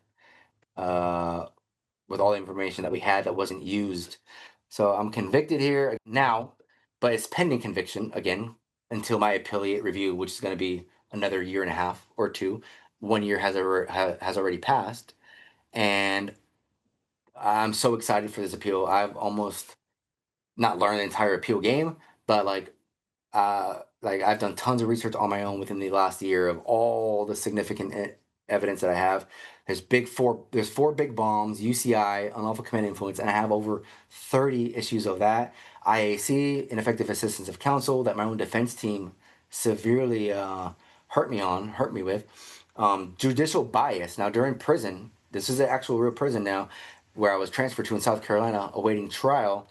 with all the information that we had that wasn't used. So I'm convicted here now, but it's pending conviction again until my appellate review, which is going to be another year and a half or two. 1 year has already passed, and I'm so excited for this appeal. I've almost not learned the entire appeal game, but like I've done tons of research on my own within the last year of all the significant evidence that I have. There's four big bombs, UCI, unlawful command influence, and I have over 30 issues of that. IAC, ineffective assistance of counsel, that my own defense team severely hurt me with. Judicial bias. Now during prison, this is an actual real prison now, where I was transferred to in South Carolina, awaiting trial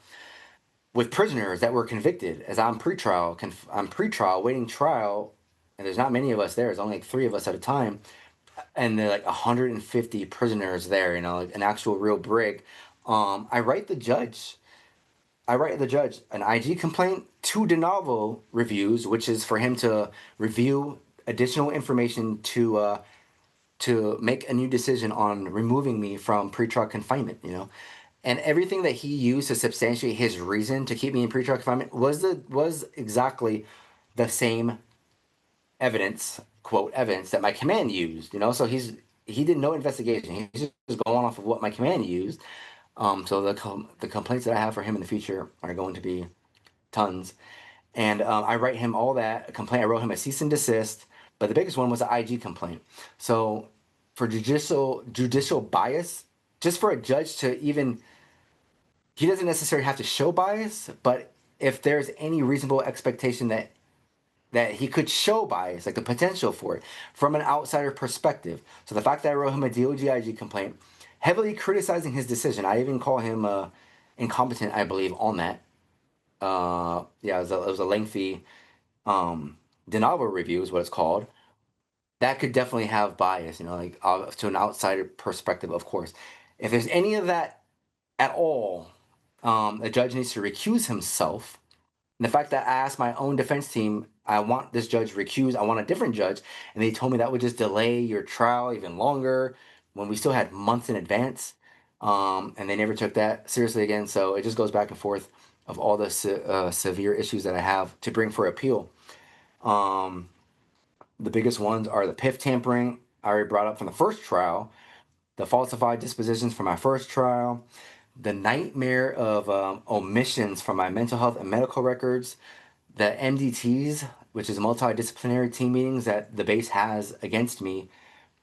with prisoners that were convicted. As I'm pretrial, waiting trial, and there's not many of us there. There's only like 3 of us at a time, and they're like 150 prisoners there. Like an actual real brig. I write the judge an IG complaint, 2 de novo reviews, which is for him to review additional information to make a new decision on removing me from pretrial confinement. And everything that he used to substantiate his reason to keep me in pretrial confinement was exactly the same evidence, quote, evidence that my command used. So he did no investigation. He's just going off of what my command used. So the complaints that I have for him in the future are going to be tons. And I write him all that complaint. I wrote him a cease and desist, but the biggest one was an IG complaint. So for judicial bias, just for a judge to even, he doesn't necessarily have to show bias, but if there's any reasonable expectation that he could show bias, like the potential for it, from an outsider perspective. So the fact that I wrote him a DOJ IG complaint, heavily criticizing his decision, I even call him incompetent, I believe, on that. It was a lengthy de novo review is what it's called. That could definitely have bias, to an outsider perspective, of course. If there's any of that at all, the judge needs to recuse himself. And the fact that I asked my own defense team, I want this judge recused, I want a different judge, and they told me that would just delay your trial even longer when we still had months in advance. And they never took that seriously again. So it just goes back and forth of all the severe issues that I have to bring for appeal. The biggest ones are the PIF tampering I already brought up from the first trial, the falsified dispositions from my first trial, the nightmare of omissions from my mental health and medical records, the MDTs, which is multidisciplinary team meetings that the base has against me.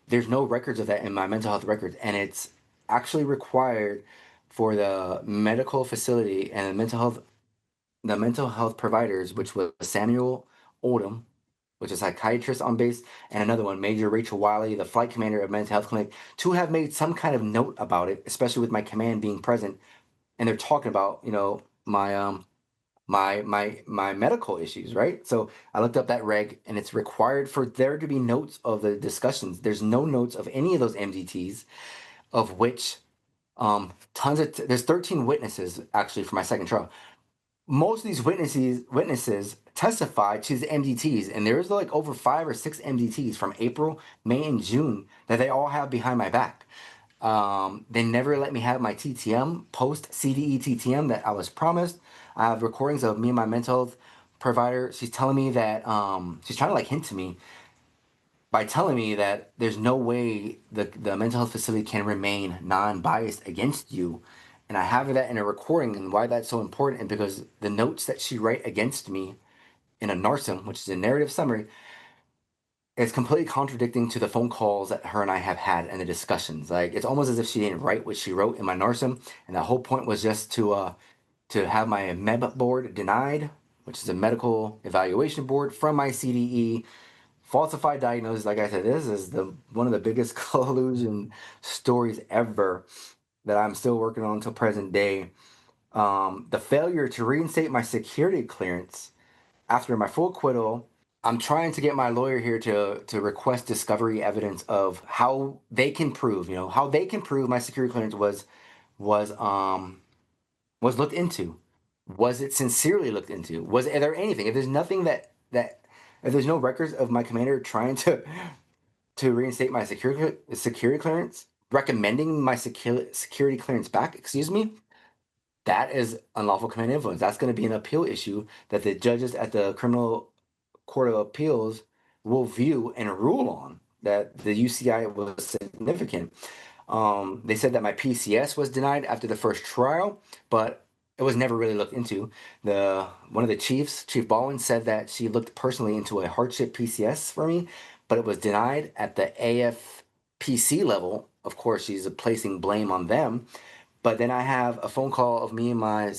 There's no records of that in my mental health records, and it's actually required for the medical facility and the mental health providers, which was Samuel Oldham, which is a psychiatrist on base, and another one, Major Rachel Wiley, the flight commander of mental health clinic, to have made some kind of note about it, especially with my command being present, and they're talking about my medical issues, right? So I looked up that reg, and it's required for there to be notes of the discussions. There's no notes of any of those MDTs, of which there's 13 witnesses actually for my second trial. Most of these witnesses testified to the MDTs, and there's like over 5 or 6 MDTs from April, May, and June that they all have behind my back. They never let me have my TTM, post CDE TTM that I was promised. I have recordings of me and my mental health provider, she's telling me that she's trying to like hint to me by telling me that there's no way the mental health facility can remain non-biased against you. And I have that in a recording, and why that's so important is because the notes that she write against me in a NARSIM, which is a narrative summary, is completely contradicting to the phone calls that her and I have had and the discussions. Like, it's almost as if she didn't write what she wrote in my NARSIM, and the whole point was just to have my MEB board denied, which is a medical evaluation board, from my CDE. Falsified diagnosis, like I said, this is one of the biggest collusion stories ever that I'm still working on until present day. The failure to reinstate my security clearance after my full acquittal. I'm trying to get my lawyer here to request discovery evidence of how they can prove, how they can prove my security clearance was looked into. Was it sincerely looked into? Was there anything? If there's nothing if there's no records of my commander trying to reinstate my security clearance, recommending my security clearance back, excuse me, that is unlawful command influence. That's going to be an appeal issue that the judges at the Criminal Court of Appeals will view and rule on, that the UCI was significant. They said that my PCS was denied after the first trial, but it was never really looked into. One of the chiefs, Chief Baldwin, said that she looked personally into a hardship PCS for me, but it was denied at the AFPC level. Of course, she's placing blame on them. But then I have a phone call of me and my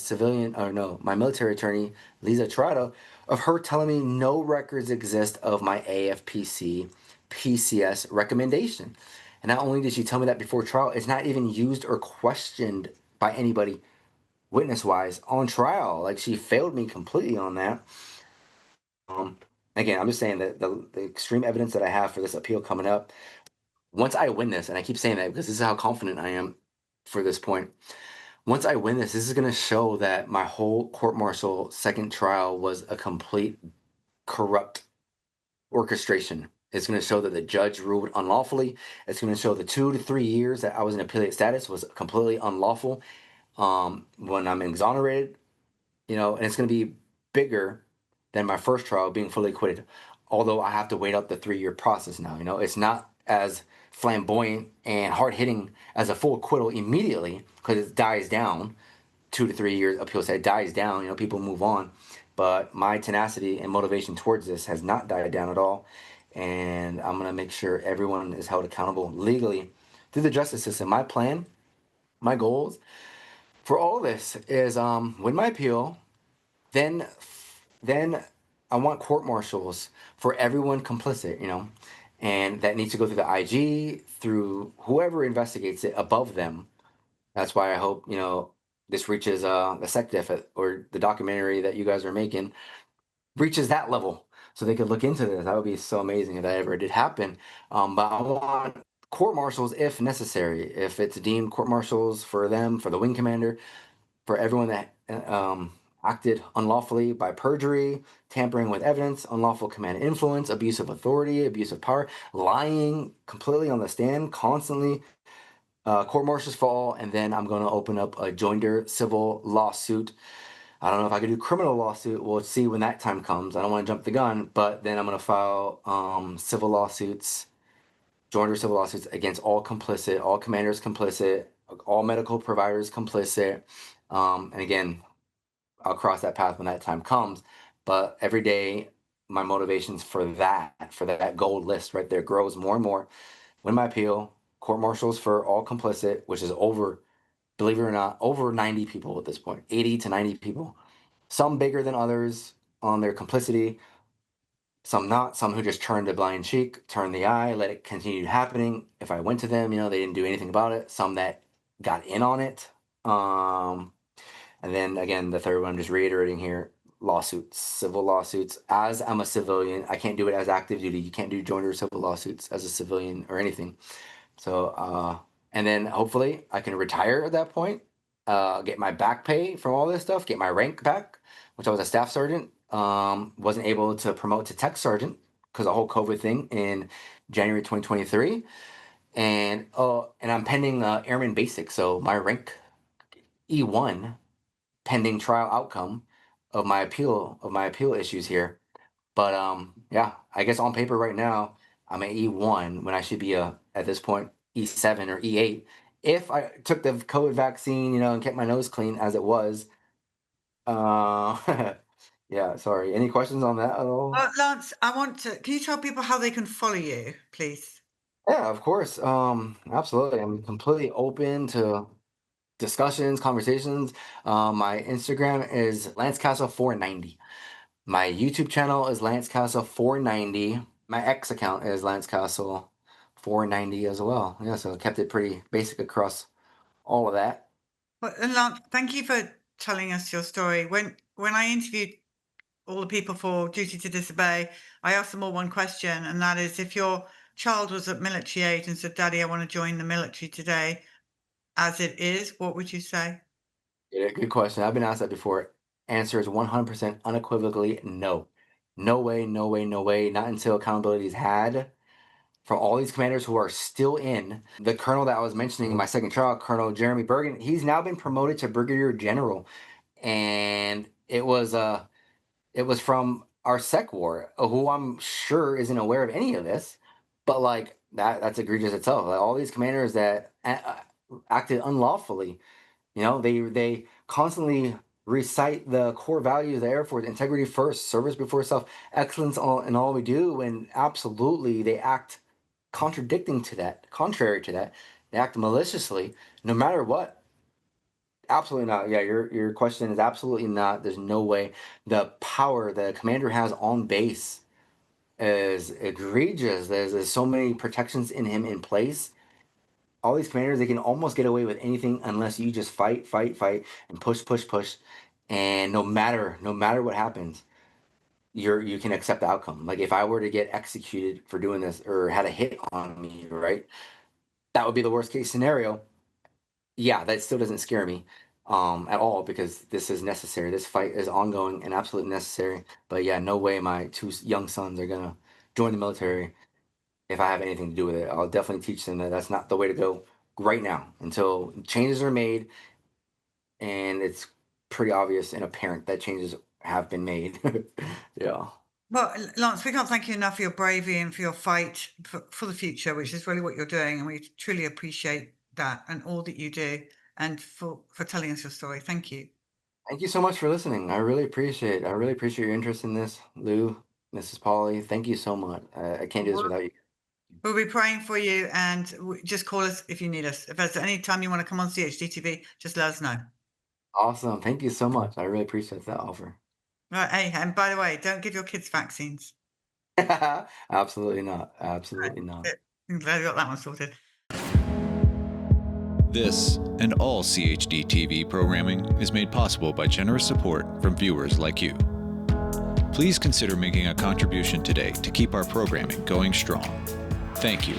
my military attorney, Lisa Tirado, of her telling me no records exist of my AFPC PCS recommendation. And not only did she tell me that before trial, it's not even used or questioned by anybody witness-wise on trial. Like, she failed me completely on that. Again, I'm just saying that the extreme evidence that I have for this appeal coming up, once I win this, and I keep saying that because this is how confident I am for this point. Once I win this is going to show that my whole court-martial second trial was a complete corrupt orchestration. It's going to show that the judge ruled unlawfully. It's going to show the 2 to 3 years that I was in appellate status was completely unlawful. When I'm exonerated, and it's going to be bigger than my first trial being fully acquitted. Although I have to wait out the 3-year process now. It's not as flamboyant and hard-hitting as a full acquittal immediately, because it dies down. 2 to 3 years appeal set dies down. People move on. But my tenacity and motivation towards this has not died down at all. And I'm going to make sure everyone is held accountable legally through the justice system. My plan, my goals for all this is win my appeal. Then I want court-martials for everyone complicit, and that needs to go through the IG, through whoever investigates it above them. That's why I hope, this reaches the SecDef or the documentary that you guys are making reaches that level, so they could look into this. That would be so amazing if that ever did happen. But I want court-martials if necessary. If it's deemed court-martials for them, for the wing commander, for everyone that acted unlawfully by perjury, tampering with evidence, unlawful command influence, abuse of authority, abuse of power, lying completely on the stand, constantly, court-martials for all, and then I'm going to open up a joinder civil lawsuit. I don't know if I could do criminal lawsuit. We'll see when that time comes. I don't want to jump the gun, but then I'm going to file civil lawsuits, joinder civil lawsuits against all complicit, all commanders complicit, all medical providers complicit. And again, I'll cross that path when that time comes. But every day, my motivations for that gold list right there grows more and more. Win my appeal, court-martials for all complicit, which is over, believe it or not, over 90 people at this point, 80 to 90 people. Some bigger than others on their complicity, some not, some who just turned a blind cheek, turned the eye, let it continue happening. If I went to them, they didn't do anything about it. Some that got in on it. And then again, the third one, just reiterating here, lawsuits, civil lawsuits. As I'm a civilian, I can't do it as active duty. You can't do joinder civil lawsuits as a civilian or anything. So, and then hopefully I can retire at that point, get my back pay from all this stuff, get my rank back, which I was a staff sergeant. Wasn't able to promote to tech sergeant because of the whole COVID thing in January 2023. And I'm pending airman basic. So my rank E1, pending trial outcome, of my appeal issues here. But yeah, I guess on paper right now I'm at E1 when I should be at this point E7 or E8. If I took the COVID vaccine, and kept my nose clean as it was. Yeah, sorry. Any questions on that at all? Lance, can you tell people how they can follow you, please? Yeah, of course. Absolutely. I'm completely open to discussions, conversations. My Instagram is LanceCastle490. My YouTube channel is LanceCastle490. My X account is LanceCastle490 as well. Yeah, so I kept it pretty basic across all of that. Well, and Lance, thank you for telling us your story. When I interviewed all the people for Duty to Disobey, I asked them all one question, and that is, if your child was at military age and said, "Daddy, I want to join the military today," as it is, what would you say? Yeah, good question. I've been asked that before. Answer is 100% unequivocally no. No way, no way, no way. Not until accountability is had from all these commanders who are still in. The colonel that I was mentioning in my second trial, Colonel Jeremy Bergen, he's now been promoted to Brigadier General. And it was from our sec war, who I'm sure isn't aware of any of this. But like that's egregious itself. Like, all these commanders that acted unlawfully, they constantly recite the core values of the Air Force: integrity first, service before self, excellence in all we do, and absolutely they act contrary to that. They act maliciously, no matter what. Absolutely not. Yeah, your question is absolutely not. There's no way. The power the commander has on base is egregious. There's so many protections in him in place. All these commanders, they can almost get away with anything unless you just fight, and push, and no matter what happens, you can accept the outcome. Like, if I were to get executed for doing this or had a hit on me, right, that would be the worst case scenario. Yeah, that still doesn't scare me at all, because this is necessary. This fight is ongoing and absolutely necessary. But yeah, no way my two young sons are gonna join the military if I have anything to do with it. I'll definitely teach them that that's not the way to go right now, until changes are made and it's pretty obvious and apparent that changes have been made. Yeah. Well, Lance, we can't thank you enough for your bravery and for your fight for the future, which is really what you're doing. And we truly appreciate that and all that you do, and for telling us your story. Thank you. Thank you so much for listening. I really appreciate your interest in this, Lou, Mrs. Polly. Thank you so much. I can't do this without you. We'll be praying for you, and just call us if you need us. If there's any time you want to come on CHD TV, just let us know. Awesome. Thank you so much. I really appreciate that offer. Right. Hey, and by the way, don't give your kids vaccines. Absolutely not. Absolutely not. I'm glad we got that one sorted. This and all CHD TV programming is made possible by generous support from viewers like you. Please consider making a contribution today to keep our programming going strong. Thank you.